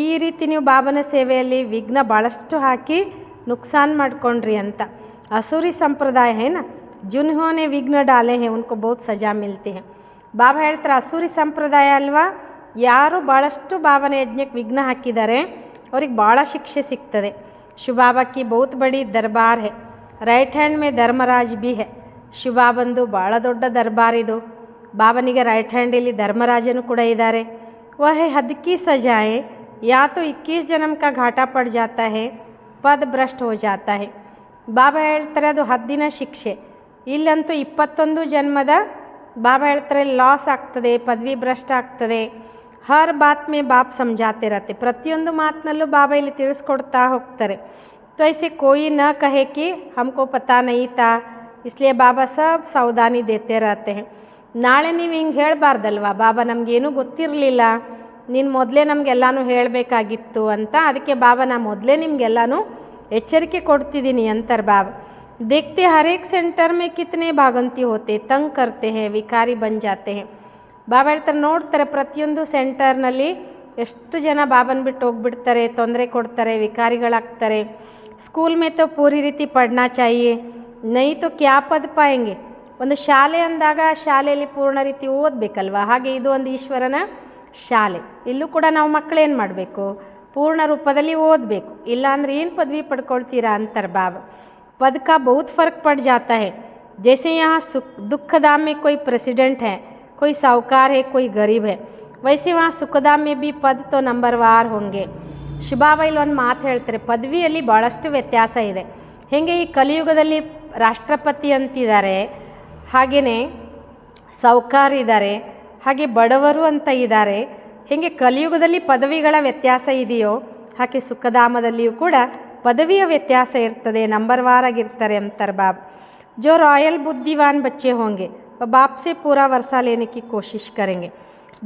ಈ ರೀತಿ ನೀವು ಬಾಬನ ಸೇವೆಯಲ್ಲಿ ವಿಘ್ನ ಭಾಳಷ್ಟು ಹಾಕಿ ನುಕ್ಸಾನ್ ಮಾಡ್ಕೊಂಡ್ರಿ ಅಂತ. असुरी संप्रदाय है ना, जिन्होंने विघ्न डाले हैं उनको बहुत सज़ा मिलती है. ಬಾಬಾ ಹೇಳ್ತಾರೆ ಅಸುರಿ ಸಂಪ್ರದಾಯ ಅಲ್ವಾ, ಯಾರು ಭಾಳಷ್ಟು ಬಾಬನ ಯಜ್ಞಕ್ಕೆ ವಿಘ್ನ ಹಾಕಿದ್ದಾರೆ ಅವ್ರಿಗೆ ಭಾಳ ಶಿಕ್ಷೆ ಸಿಗ್ತದೆ. ಶಿವಬಾಬಾ ಕಿ ಬಹುತ್ ಬಡಿ ದರ್ಬಾರ್ ಹೇ, ರೈಟ್ ಹ್ಯಾಂಡ್ ಮೇ ಧರ್ಮರಾಜ್ ಬಿ ಹೇ. ಶಿವಬಾಬಂದು ಭಾಳ ದೊಡ್ಡ ದರ್ಬಾರ್ ಇದು. ಬಾಬನಿಗೆ ರೈಟ್ ಹ್ಯಾಂಡಲ್ಲಿ ಧರ್ಮರಾಜನು ಕೂಡ ಇದ್ದಾರೆ. ವಹ ಹದ್ ಕಿ ಸಜಾಯೆ ಯಾ ತೋ 21 ಜನ್ಮ ಕಾ ಘಾಟಾ ಪಡ್ ಜಾತಾ ಹೇ, ಪದ್ ಭ್ರಷ್ಟ ಹೋ ಜಾತಾ ಹೇ. ಬಾಬಾ ಹೇಳ್ತಾರೆ ಅದು 10 ದಿನ ಶಿಕ್ಷೆ, ಇಲ್ಲಂತೂ 21 ಜನ್ಮದ ಬಾಬಾ ಹೇಳ್ತಾರೆ ಲಾಸ್ ಆಗ್ತದೆ, ಪದವಿ ಭ್ರಷ್ಟ ಆಗ್ತದೆ. ಹರ್ ಬಾತ್ ಮೇ ಬಾಪ್ ಸಮಜಾತೆ रहते, ಪ್ರತಿಯೊಂದು ಮಾತಿನಲ್ಲೂ ಬಾಬಾ ಇಲ್ಲಿ ತಿಳಿಸ್ಕೊಡ್ತಾ ಹೋಗ್ತಾರೆ. तो ऐसे कोई न कहे कि हमको पता नहीं था, इसलिए ಬಾಬಾ सब सावधानी देते रहते हैं. ನಾಳೆ ನೀವು ಹಿಂಗೆ ಹೇಳಬಾರ್ದಲ್ವಾ, ಬಾಬಾ ನಮಗೇನೂ ಗೊತ್ತಿರಲಿಲ್ಲ, ನೀನು ಮೊದಲೇ ನಮಗೆಲ್ಲನೂ ಹೇಳಬೇಕಾಗಿತ್ತು ಅಂತ. ಅದಕ್ಕೆ ಬಾಬಾ ನಾ ಮೊದಲೇ ನಿಮಗೆಲ್ಲನೂ ಎಚ್ಚರಿಕೆ ಕೊಡ್ತಿದ್ದೀನಿ ಅಂತಾರೆ ಬಾಬಾ. देखते हर एक सेंटर में कितने भागंती होते, तंग करते हैं, विकारी बन जाते हैं. ಬಾಬಾ ಹೇಳ್ತಾರೆ ನೋಡ್ತಾರೆ ಪ್ರತಿಯೊಂದು ಸೆಂಟರ್ನಲ್ಲಿ ಎಷ್ಟು ಜನ ಬಾಬನ ಬಿಟ್ಟು ಹೋಗ್ಬಿಡ್ತಾರೆ, ತೊಂದರೆ ಕೊಡ್ತಾರೆ, ವಿಕಾರಿಗಳಾಗ್ತಾರೆ. ಸ್ಕೂಲ್ ಮೇ ತೋ ಪೂರಿ ರೀತಿ ಪಡ್ನಾ ಚಾಹಿಯೆ, ನೈ ತೋ ಕ್ಯಾ ಪದ್ ಪಾಯೆಂಗೆ. ಒಂದು ಶಾಲೆ ಅಂದಾಗ ಶಾಲೆಯಲ್ಲಿ ಪೂರ್ಣ ರೀತಿ ಓದಬೇಕಲ್ವ, ಹಾಗೆ ಇದು ಒಂದು ಈಶ್ವರನ ಶಾಲೆ. ಇಲ್ಲೂ ಕೂಡ ನಾವು ಮಕ್ಕಳೇನು ಮಾಡಬೇಕು, ಪೂರ್ಣ ರೂಪದಲ್ಲಿ ಓದಬೇಕು, ಇಲ್ಲಾಂದ್ರೆ ಏನು ಪದವಿ ಪಡ್ಕೊಳ್ತೀರಾ ಅಂತಾರೆ ಬಾಬಾ. पद का बहुत फ़र्क पड़ जाता है. जैसे यहाँ दुखधाम में कोई प्रेसिडेंट है, कोई साहूकार है, कोई गरीब है, वैसे वहाँ सुखधाम में भी पद तो ನಂಬರ್ವಾರ್ होंगे. ಶಿವಬಾಬಾ ಇಲ್ಲೊಂದು ಮಾತು ಹೇಳ್ತಾರೆ, ಪದವಿಯಲ್ಲಿ ಭಾಳಷ್ಟು ವ್ಯತ್ಯಾಸ ಇದೆ. ಹೇಗೆ ಈ ಕಲಿಯುಗದಲ್ಲಿ ರಾಷ್ಟ್ರಪತಿ ಅಂತಿದ್ದಾರೆ, ಹಾಗೆಯೇ ಸಾಹುಕಾರ ಇದ್ದಾರೆ, ಹಾಗೆ ಬಡವರು ಅಂತ ಇದ್ದಾರೆ. ಹೇಗೆ ಕಲಿಯುಗದಲ್ಲಿ ಪದವಿಗಳ ವ್ಯತ್ಯಾಸ ಇದೆಯೋ ಹಾಗೆ ಸುಖಧಾಮದಲ್ಲಿಯೂ ಕೂಡ ಪದವಿಯ ವ್ಯತ್ಯಾಸ ಇರ್ತದೆ, ನಂಬರ್ವಾರ್ ಆಗಿರ್ತಾರೆ ಅಂತಾರೆ ಬಾಬಾ. जो रॉयल बुद्धिवान बच्चे होंगे वो बाप से पूरा वर्षा लेने की कोशिश करेंगे.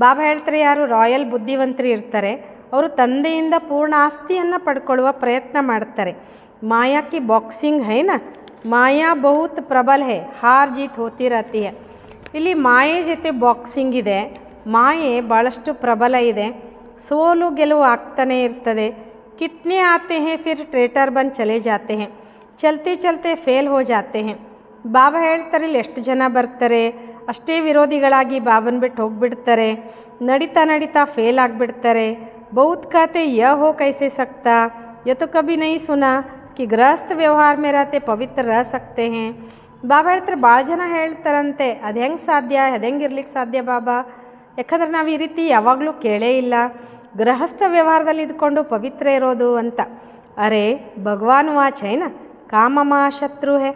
ಬಾಬಾ ಹೇಳ್ತಾರೆ ಯಾರು ರಾಯಲ್ ಬುದ್ಧಿವಂತರು ಇರ್ತಾರೆ ಅವರು ತಂದೆಯಿಂದ ಪೂರ್ಣ ಆಸ್ತಿಯನ್ನು ಪಡ್ಕೊಳ್ಳುವ ಪ್ರಯತ್ನ ಮಾಡ್ತಾರೆ. ಮಾಯಾ ಕಿ ಬಾಕ್ಸಿಂಗ್ ಹೈ ನಾ, ಮಾಯಾ ಬಹುತ್ ಪ್ರಬಲ ಹೈ, ಹಾರ್ ಜೀತ್ ಹೋತಿ ರಹತಿ ಹೈ. ಇಲ್ಲಿ ಮಾಯೆ ಜೊತೆ ಬಾಕ್ಸಿಂಗ್ ಇದೆ, ಮಾಯೆ ಭಾಳಷ್ಟು ಪ್ರಬಲ ಇದೆ, ಸೋಲು ಗೆಲುವು ಆಗ್ತಾನೆ ಇರ್ತದೆ. कितने आते हैं फिर ट्रेटर बन चले जाते हैं, चलते चलते फेल हो जाते हैं. ಬಾಬಾ ಹೇಳ್ತಾರೆ ಇಲ್ಲಿ ಎಷ್ಟು ಜನ ಬರ್ತಾರೆ, ಅಷ್ಟೇ ವಿರೋಧಿಗಳಾಗಿ ಬಾಬನ ಬಿಟ್ಟು ಹೋಗಿಬಿಡ್ತಾರೆ, ನಡೀತಾ ನಡೀತಾ ಫೇಲ್ ಆಗಿಬಿಡ್ತಾರೆ. ಬಹುತ್ कहते यह हो कैसे सकता, यह तो कभी नहीं सुना कि गृहस्थ व्यवहार में रहते पवित्र रह सकते हैं. ಬಾಬಾ ಹೇಳ್ತಾರೆ ಭಾಳ ಜನ ಹೇಳ್ತಾರಂತೆ ಅದು ಹೆಂಗೆ ಸಾಧ್ಯ, ಅದು ಹೆಂಗೆ ಇರ್ಲಿಕ್ಕೆ ಸಾಧ್ಯ ಬಾಬಾ, ಯಾಕಂದ್ರೆ ನಾವು ಈ ರೀತಿ ಯಾವಾಗಲೂ ಕೇಳೇ ಇಲ್ಲ, ಗೃಹಸ್ಥ ವ್ಯವಹಾರದಲ್ಲಿ ಇದ್ಕೊಂಡು ಪವಿತ್ರ ಇರೋದು ಅಂತ. ಅರೆ ಭಗವಾನ್ ವಾಚ್ है ना, काम मां शत्रु है.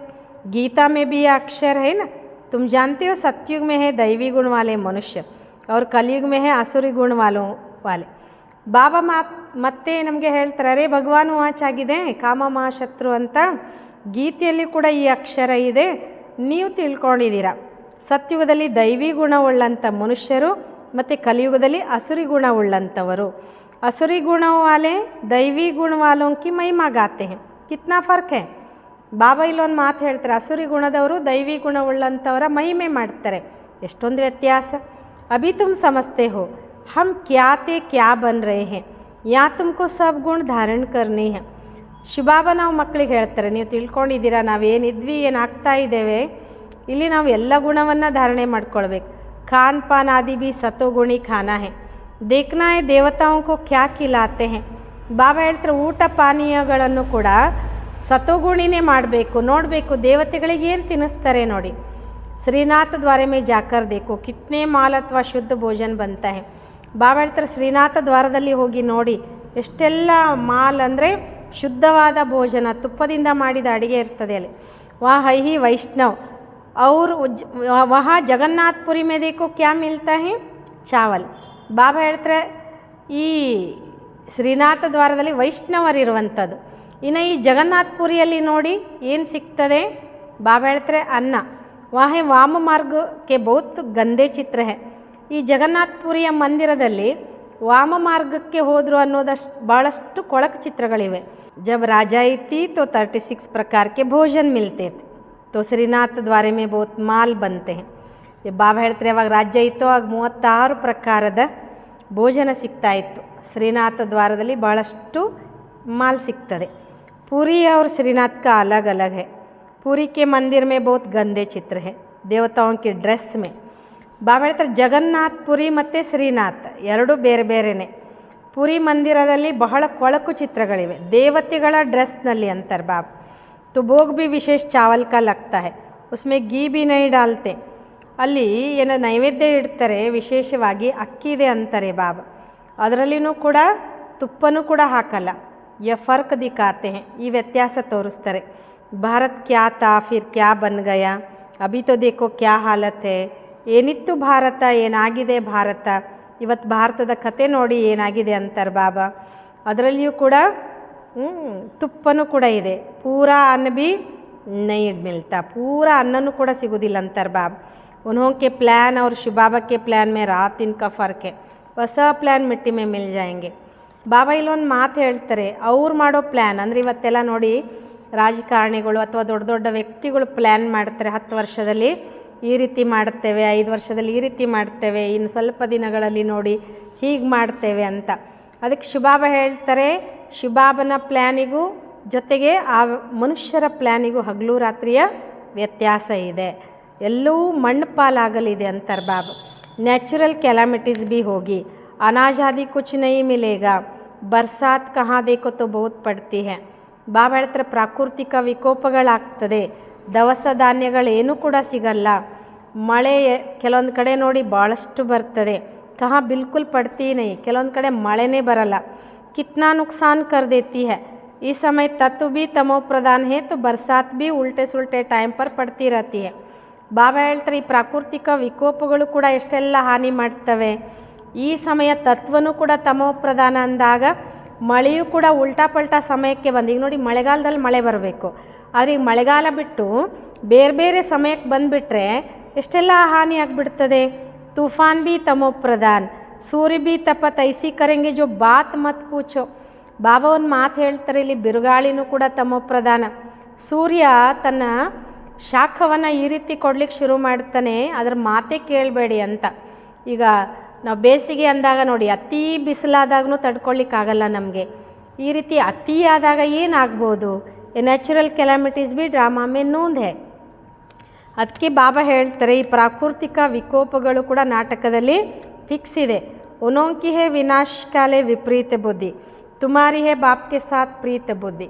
गीता में भी यह अक्षर है ना, तुम जानते हो सत्युग में है दैवी गुण वाले मनुष्य और कलयुग में है आसुरी गुण वाले. ಬಾಬಾ ಮತ್ತೆ ನಮಗೆ ಹೇಳ್ತಾರೆ ಅರೆ ಭಗವಾನ್ ವಾಚ್ ಆಗಿದೆ, ಕಾಮ ಮಾಂ ಶತ್ರು ಅಂತ. ಗೀತೆಯಲ್ಲಿ ಕೂಡ ಈ ಅಕ್ಷರ ಇದೆ, ನೀವು ತಿಳ್ಕೊಂಡಿದ್ದೀರಾ. ಸತ್ಯುಗದಲ್ಲಿ ದೈವಿ ಗುಣವುಳ್ಳಂಥ ಮನುಷ್ಯರು ಮತ್ತು ಕಲಿಯುಗದಲ್ಲಿ ಅಸುರಿ ಗುಣವುಳ್ಳಂಥವರು. ಅಸುರಿ ಗುಣ ವಾಲೆ ದೈವಿ ಗುಣ ವಾಲೋं की महिमा गाते हैं. कितना फ़र्क है. ಬಾಬಾ ಇಲ್ಲೊಂದು ಮಾತು ಹೇಳ್ತಾರೆ, ಅಸುರಿ ಗುಣದವರು ದೈವಿ ಗುಣವುಳ್ಳಂಥವರ ಮಹಿಮೆ ಮಾಡ್ತಾರೆ, ಎಷ್ಟೊಂದು ವ್ಯತ್ಯಾಸ. ಅಭಿ ತುಮ್ ಸಮಜ್ತೆ ಹೋ हम क्या थे क्या बन रहे हैं, या तुमको सब गुण धारण करने हैं. ಶಿವಬಾಬಾ ನಾವು ಮಕ್ಕಳಿಗೆ ಹೇಳ್ತಾರೆ ನೀವು ತಿಳ್ಕೊಂಡಿದ್ದೀರಾ ನಾವೇನಿದ್ವಿ ಏನಾಗ್ತಾ ಇದ್ದೇವೆ, ಇಲ್ಲಿ ನಾವು ಎಲ್ಲ ಗುಣವನ್ನು ಧಾರಣೆ ಮಾಡ್ಕೊಳ್ಬೇಕು. खान पान आदि भी सतोगुणी खाना है, देखना है देवताओं को क्या खिलाते हैं. ಬಾಬಾ ಹೇಳ್ತಾರೆ ಊಟ ಪಾನೀಯಗಳನ್ನು ಕೂಡ ಸತೋಗುಣಿನೇ ಮಾಡಬೇಕು, ನೋಡಬೇಕು ದೇವತೆಗಳಿಗೆ ಏನು ತಿನ್ನಿಸ್ತಾರೆ ನೋಡಿ. ಶ್ರೀನಾಥ ದ್ವಾರ ಮೇ ಜಾಕರ್ ದೇಖೋ ಕಿತ್ನೆ ಮಾಲ್ ಅಥವಾ ಶುದ್ಧ ಭೋಜನ ಬಂತಾ ಹೈ. ಬಾಬಾ ಹೇಳ್ತಾರೆ ಶ್ರೀನಾಥ ದ್ವಾರದಲ್ಲಿ ಹೋಗಿ ನೋಡಿ ಎಷ್ಟೆಲ್ಲ ಮಾಲ್ ಅಂದರೆ ಶುದ್ಧವಾದ ಭೋಜನ, ತುಪ್ಪದಿಂದ ಮಾಡಿದ ಅಡುಗೆ ಇರ್ತದೆ ಅಲ್ಲಿ. वहाँ है ही वैष्णव और वहाँ जगन्नाथपुरी में देखो क्या मिलता है, चावल. ಬಾಬಾ ಹೇಳ್ತಾರೆ ಈ ಶ್ರೀನಾಥ ದ್ವಾರದಲ್ಲಿ ವೈಷ್ಣವರಿರುವಂಥದ್ದು. ಇನ್ನು ಈ ಜಗನ್ನಾಥಪುರಿಯಲ್ಲಿ ನೋಡಿ ಏನು ಸಿಗ್ತದೆ, ಬಾಬಾ ಹೇಳ್ತಾರೆ ಅನ್ನ. ವಾಹೆ ವಾಮ ಮಾರ್ಗಕ್ಕೆ ಬಹುತ್ ಗಂದೆ ಚಿತ್ರ ಹೇ. ಈ ಜಗನ್ನಾಥಪುರಿಯ ಮಂದಿರದಲ್ಲಿ ವಾಮ ಮಾರ್ಗಕ್ಕೆ ಹೋದರು ಅನ್ನೋದಷ್ಟು ಭಾಳಷ್ಟು ಕೊಳಕು ಚಿತ್ರಗಳಿವೆ. जब राजा आई थी तो 36 प्रकार के भोजन मिलते थे, तो श्रीनाथ द्वारे में बहुत माल बनते हैं. ಬಾಬಾ ಹೇಳ್ತಾರೆ ಅವಾಗ ರಾಜ್ಯ ಇತ್ತು, ಆಗ 36 ಪ್ರಕಾರದ ಭೋಜನ ಸಿಗ್ತಾ ಇತ್ತು. ಶ್ರೀನಾಥ ದ್ವಾರದಲ್ಲಿ ಭಾಳಷ್ಟು ಮಾಲ್ ಸಿಗ್ತದೆ. पूरी और श्रीनाथ का अलग अलग है. पूरी के मंदिर में बहुत गंदे चित्र है देवताओं के ड्रेस में. ಬಾಬಾ ಹೇಳ್ತಾರೆ ಜಗನ್ನಾಥಪುರಿ ಮತ್ತು ಶ್ರೀನಾಥ ಎರಡು ಬೇರೆ ಬೇರೆಯೇ. ಪುರಿ ಮಂದಿರದಲ್ಲಿ ಬಹಳ ಕೊಳಕು ಚಿತ್ರಗಳಿವೆ ದೇವತೆಗಳ ಡ್ರೆಸ್ನಲ್ಲಿ ಅಂತಾರೆ ಬಾಬಾ. तो भोग भी विशेष चावल का लगता है, उसमें घी भी नहीं डालते. ಅಲ್ಲಿ ಏನು ನೈವೇದ್ಯ ಇಡ್ತಾರೆ ವಿಶೇಷವಾಗಿ ಅಕ್ಕಿದೆ ಅಂತಾರೆ ಬಾಬಾ, ಅದರಲ್ಲಿನೂ ಕೂಡ ತುಪ್ಪನೂ ಕೂಡ ಹಾಕಲ್ಲ. ಯ ಫರ್ಕ್ ದಿಕ್ಕಾತೆ ಹೇ, ಈ ವ್ಯತ್ಯಾಸ ತೋರಿಸ್ತಾರೆ. ಭಾರತ್ ಕ್ಯಾ ತಾ ಫಿರ್ ಕ್ಯಾ ಬನ್ ಗಯಾ, ಅಭಿ ತೋ ದೇಖೋ ಕ್ಯಾ ಹಾಲತ್ ಹೇ. ಏನಿತ್ತು ಭಾರತ, ಏನಾಗಿದೆ ಭಾರತ, ಇವತ್ತು ಭಾರತದ ಕತೆ ನೋಡಿ ಏನಾಗಿದೆ ಅಂತಾರೆ ಬಾಬಾ. ಅದರಲ್ಲಿಯೂ ಕೂಡ ತುಪ್ಪನೂ ಕೂಡ ಇದೆ. ಪೂರಾ ಅನ್ನ ಭೀ ನೈ ಮಿಲ್ತಾ, ಪೂರಾ ಅನ್ನನೂ ಕೂಡ ಸಿಗೋದಿಲ್ಲ ಅಂತಾರೆ ಬಾಬಾ. उन्हों के प्लान और शिव बाबा के प्लान में रात दिन का फ़र्क है, ಹೊಸ ಪ್ಲ್ಯಾನ್ ಮಿಟ್ಟಿ ಮೇ ಮಿಲ್ ಜಾಯಂಗೆ. ಬಾಬಾ ಇಲ್ಲೊಂದು ಮಾತು ಹೇಳ್ತಾರೆ, ಅವ್ರು ಮಾಡೋ ಪ್ಲ್ಯಾನ್ ಅಂದರೆ ಇವತ್ತೆಲ್ಲ ನೋಡಿ ರಾಜಕಾರಣಿಗಳು ಅಥವಾ ದೊಡ್ಡ ದೊಡ್ಡ ವ್ಯಕ್ತಿಗಳು ಪ್ಲ್ಯಾನ್ ಮಾಡ್ತಾರೆ. 10 ವರ್ಷದಲ್ಲಿ ಈ ರೀತಿ ಮಾಡ್ತೇವೆ, 5 ವರ್ಷದಲ್ಲಿ ಈ ರೀತಿ ಮಾಡ್ತೇವೆ, ಇನ್ನು ಸ್ವಲ್ಪ ದಿನಗಳಲ್ಲಿ ನೋಡಿ ಹೀಗೆ ಮಾಡ್ತೇವೆ ಅಂತ. ಅದಕ್ಕೆ ಶಿವಬಾಬಾ ಹೇಳ್ತಾರೆ ಶಿವಬಾಬನ ಪ್ಲ್ಯಾನಿಗೂ ಜೊತೆಗೆ ಆ ಮನುಷ್ಯರ ಪ್ಲ್ಯಾನಿಗೂ ಹಗಲು ರಾತ್ರಿಯ ವ್ಯತ್ಯಾಸ ಇದೆ. ಎಲ್ಲವೂ ಮಣ್ಣು ಪಾಲಾಗಲಿದೆ ಅಂತಾರೆ ಬಾಬಾ. ನ್ಯಾಚುರಲ್ ಕ್ಯಾಲಾಮಿಟೀಸ್ भी होगी, अनाज आदि कुछ नहीं मिलेगा, बरसात कहाँ देखो तो बहुत पड़ती है. ಬಾಬಾ ಹೇಳ್ತಾರೆ ಪ್ರಾಕೃತಿಕ ವಿಕೋಪಗಳಾಗ್ತದೆ, ದವಸ ಧಾನ್ಯಗಳೇನೂ ಕೂಡ ಸಿಗಲ್ಲ, ಮಳೆ ಕೆಲವೊಂದು ಕಡೆ ನೋಡಿ ಭಾಳಷ್ಟು ಬರ್ತದೆ. ಕಹಾ ಬಿಲ್ಕುಲ್ ಪಡ್ತೀ ನೈ, ಕೆಲವೊಂದು ಕಡೆ ಮಳೆನೇ ಬರಲ್ಲ. ಕಿತ್ನಾ ನುಕ್ಸಾನ್ ಕರ್ ದೇತಿ है. ಈ समय तत्व भी तमो प्रधान है तो बरसात भी उल्टे सुल्टे टाइम पर पड़ती रहती है. ಬಾಬಾ ಹೇಳ್ತಾರೆ ಈ ಪ್ರಾಕೃತಿಕ ವಿಕೋಪಗಳು ಕೂಡ ಎಷ್ಟೆಲ್ಲ ಹಾನಿ ಮಾಡ್ತವೆ. ಈ ಸಮಯ ತತ್ವನೂ ಕೂಡ ತಮೋ ಪ್ರಧಾನ ಅಂದಾಗ ಮಳೆಯೂ ಕೂಡ ಉಲ್ಟಾ ಪಲ್ಟಾ ಸಮಯಕ್ಕೆ ಬಂದು, ಈಗ ನೋಡಿ ಮಳೆಗಾಲದಲ್ಲಿ ಮಳೆ ಬರಬೇಕು, ಆದರೆ ಈಗ ಮಳೆಗಾಲ ಬಿಟ್ಟು ಬೇರೆ ಬೇರೆ ಸಮಯಕ್ಕೆ ಬಂದುಬಿಟ್ರೆ ಎಷ್ಟೆಲ್ಲ ಹಾನಿ ಆಗಿಬಿಡ್ತದೆ. ತೂಫಾನ್ ಭೀ ತಮೋ ಪ್ರಧಾನ್, ಸೂರ್ಯ ಭೀ ತಪತ್ ಐಸಿ ಕರೆಂಗೆ ಜೋ ಬಾತ್ ಮತ್ ಪೂಚೋ. ಬಾಬಾ ಒಂದು ಮಾತು ಹೇಳ್ತಾರೆ ಇಲ್ಲಿ, ಬಿರುಗಾಳಿನೂ ಕೂಡ ತಮೋ ಪ್ರಧಾನ. ಸೂರ್ಯ ತನ್ನ ಶಾಖವನ್ನು ಈ ರೀತಿ ಕೊಡ್ಲಿಕ್ಕೆ ಶುರು ಮಾಡ್ತಾನೆ, ಅದರ ಮಾತೇ ಕೇಳಬೇಡಿ ಅಂತ. ಈಗ ನಾವು ಬೇಸಿಗೆ ಅಂದಾಗ ನೋಡಿ ಅತಿ ಬಿಸಿಲಾದಾಗೂ ತಡ್ಕೊಳ್ಳಿಕ್ಕಾಗಲ್ಲ ನಮಗೆ. ಈ ರೀತಿ ಅತಿ ಆದಾಗ ಏನಾಗ್ಬೋದು, ಎ ನ್ಯಾಚುರಲ್ ಕೆಲಾಮಿಟೀಸ್ ಬಿ ಡ್ರಾಮಾ ಮೇ ನೂಂದ್ ಹೇ. ಅದಕ್ಕೆ ಬಾಬಾ ಹೇಳ್ತಾರೆ ಈ ಪ್ರಾಕೃತಿಕ ವಿಕೋಪಗಳು ಕೂಡ ನಾಟಕದಲ್ಲಿ ಫಿಕ್ಸ್ ಇದೆ. ಉನೋಂಕಿ ಹೇ ವಿನಾಶಕಾಲೆ ವಿಪರೀತ ಬುದ್ಧಿ, ತುಮಾರಿ ಹೇ ಬಾಪ್ಗೆ ಸಾಥ್ ಪ್ರೀತ ಬುದ್ಧಿ.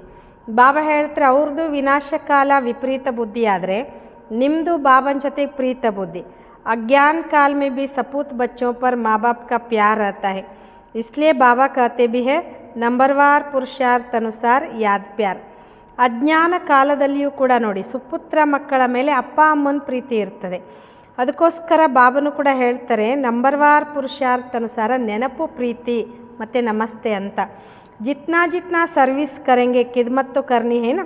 ಬಾಬಾ ಹೇಳ್ತಾರೆ ಅವ್ರದ್ದು ವಿನಾಶಕಾಲ ವಿಪರೀತ ಬುದ್ಧಿ ಆದರೆ ನಿಮ್ಮದು ಬಾಬನ ಜೊತೆ ಪ್ರೀತ ಬುದ್ಧಿ. अज्ञान काल में भी सपूत बच्चों पर माँ बाप का प्यार रहता है, इसलिए बाबा कहते भी है नंबरवार पुरुषार्थ अनुसार याद प्यार. ಅಜ್ಞಾನ ಕಾಲದಲ್ಲಿಯೂ ಕೂಡ ನೋಡಿ ಸುಪುತ್ರ ಮಕ್ಕಳ ಮೇಲೆ ಅಪ್ಪ ಅಮ್ಮನ ಪ್ರೀತಿ ಇರ್ತದೆ. ಅದಕ್ಕೋಸ್ಕರ ಬಾಬನು ಕೂಡ ಹೇಳ್ತಾರೆ ನಂಬರ್ವಾರ್ ಪುರುಷಾರ್ಥ ಅನುಸಾರ ನೆನಪು ಪ್ರೀತಿ ಮತ್ತು ನಮಸ್ತೆ ಅಂತ. ಜಿತ್ನಾ ಜಿತ್ನಾ ಸರ್ವಿಸ್ ಕರೆಂಗೆ ಕಿದ್ಮತ್ತು ಕರ್ನಿ ಹೇನ,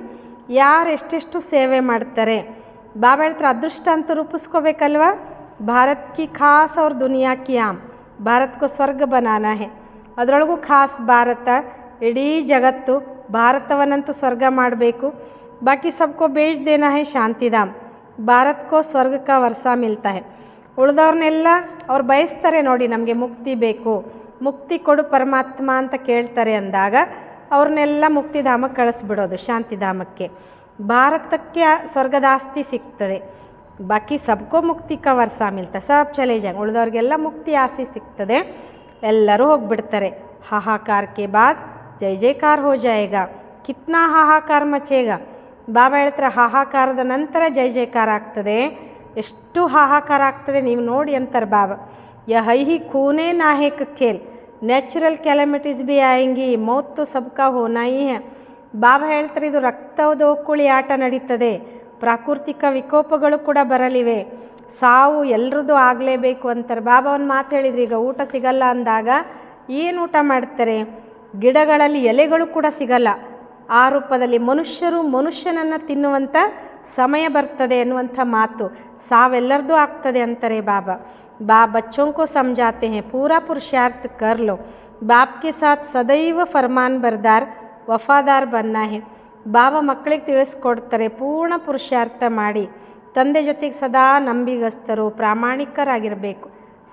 ಯಾರು ಎಷ್ಟೆಷ್ಟು ಸೇವೆ ಮಾಡ್ತಾರೆ. ಬಾಬಾ ಹೇಳ್ತಾರೆ ಅದೃಷ್ಟ ಅಂತ ರೂಪಿಸ್ಕೋಬೇಕಲ್ವ. ಭಾರತ್ ಕಿ ಖಾಸ್ ಅವ್ರ ದುನಿಯಾ ಕಿ ಆಮ್, ಭಾರತ್ಕೋ ಸ್ವರ್ಗ ಬನಾನಾ ಹೇ. ಅದರೊಳಗೂ ಖಾಸ್ ಭಾರತ, ಇಡೀ ಜಗತ್ತು ಭಾರತವನ್ನಂತೂ ಸ್ವರ್ಗ ಮಾಡಬೇಕು. ಬಾಕಿ ಸಬ್ಕೋ ಬೇಜ್ ದೇನಾ ಹೇ ಶಾಂತಿಧಾಮ್, ಭಾರತ್ಕೋ ಸ್ವರ್ಗ ಕಾ ವರ್ಷ ಮಿಲ್ತಾ ಹೇ. ಉಳಿದವ್ರನ್ನೆಲ್ಲ ಅವ್ರು ಬಯಸ್ತಾರೆ ನೋಡಿ ನಮಗೆ ಮುಕ್ತಿ ಬೇಕು, ಮುಕ್ತಿ ಕೊಡು ಪರಮಾತ್ಮ ಅಂತ ಕೇಳ್ತಾರೆ ಅಂದಾಗ ಅವ್ರನ್ನೆಲ್ಲ ಮುಕ್ತಿಧಾಮಕ್ಕೆ ಕಳಿಸ್ಬಿಡೋದು ಶಾಂತಿಧಾಮಕ್ಕೆ. ಭಾರತಕ್ಕೆ ಸ್ವರ್ಗದ ಆಸ್ತಿ ಸಿಗ್ತದೆ. ಬಾಕಿ ಸಬ್ಕೋ ಮುಕ್ತಿ ಕಾ ವರ್ಸಾ ಮಿಲ್ತಾ ಸಬ್ ಚಲೇ ಜಾಯ್, ಉಳಿದವ್ರಿಗೆಲ್ಲ ಮುಕ್ತಿ ಆಸೆ ಸಿಗ್ತದೆ, ಎಲ್ಲರೂ ಹೋಗ್ಬಿಡ್ತಾರೆ. ಹಾಹಾಕಾರ ಕೆ ಬಾದ್ ಜೈ ಜೈಕಾರ ಹೋ ಜಾಯೇಗಾ, ಕಿತ್ನಾ ಹಾಹಾಕಾರ ಮಚೇಗಾ. ಬಾಬಾ ಹೇಳ್ತಾರೆ ಹಾಹಾಕಾರದ ನಂತರ ಜೈ ಜೈಕಾರ ಆಗ್ತದೆ, ಎಷ್ಟು ಹಾಹಾಕಾರ ಆಗ್ತದೆ ನೀವು ನೋಡಿ ಅಂತಾರೆ ಬಾಬಾ. ಯಹೈ ಹಿ ಖೂನೇ ನಾಹೇಕ್ ಖೇಲ್, ನ್ಯಾಚುರಲ್ ಕ್ಯಾಲಮಿಟೀಸ್ ಬಿ ಆಯಂಗಿ, ಮೌತ್ತು ಸಬ್ಕಾ ಹೋನಾಯಿ ಹೇ. ಬಾಬಾ ಹೇಳ್ತಾರೆ ಇದು ರಕ್ತದೋಕುಳಿ ಆಟ ನಡೀತದೆ, ಪ್ರಾಕೃತಿಕ ವಿಕೋಪಗಳು ಕೂಡ ಬರಲಿವೆ, ಸಾವು ಎಲ್ರದ್ದು ಆಗಲೇಬೇಕು ಅಂತಾರೆ. ಬಾಬಾ ಒಂದು ಮಾತು ಹೇಳಿದ್ರು, ಈಗ ಊಟ ಸಿಗಲ್ಲ ಅಂದಾಗ ಏನು ಊಟ ಮಾಡ್ತಾರೆ, ಗಿಡಗಳಲ್ಲಿ ಎಲೆಗಳು ಕೂಡ ಸಿಗಲ್ಲ, ಆ ರೂಪದಲ್ಲಿ ಮನುಷ್ಯರು ಮನುಷ್ಯನನ್ನು ತಿನ್ನುವಂಥ ಸಮಯ ಬರ್ತದೆ ಎನ್ನುವಂಥ ಮಾತು, ಸಾವೆಲ್ಲರದ್ದು ಆಗ್ತದೆ ಅಂತಾರೆ ಬಾಬಾ. बच्चों को समझाते हैं पूरा पुरुषार्थ कर लो, बाप के साथ सदैव फरमान बरदार वफादार बनना है. ಬಾಬಾ ಮಕ್ಕಳಿಗೆ ತಿಳಿಸ್ಕೊಡ್ತಾರೆ ಪೂರ್ಣ ಪುರುಷಾರ್ಥ ಮಾಡಿ ತಂದೆ ಜೊತೆಗೆ ಸದಾ ನಂಬಿಗಸ್ತರು ಪ್ರಾಮಾಣಿಕರಾಗಿರಬೇಕು.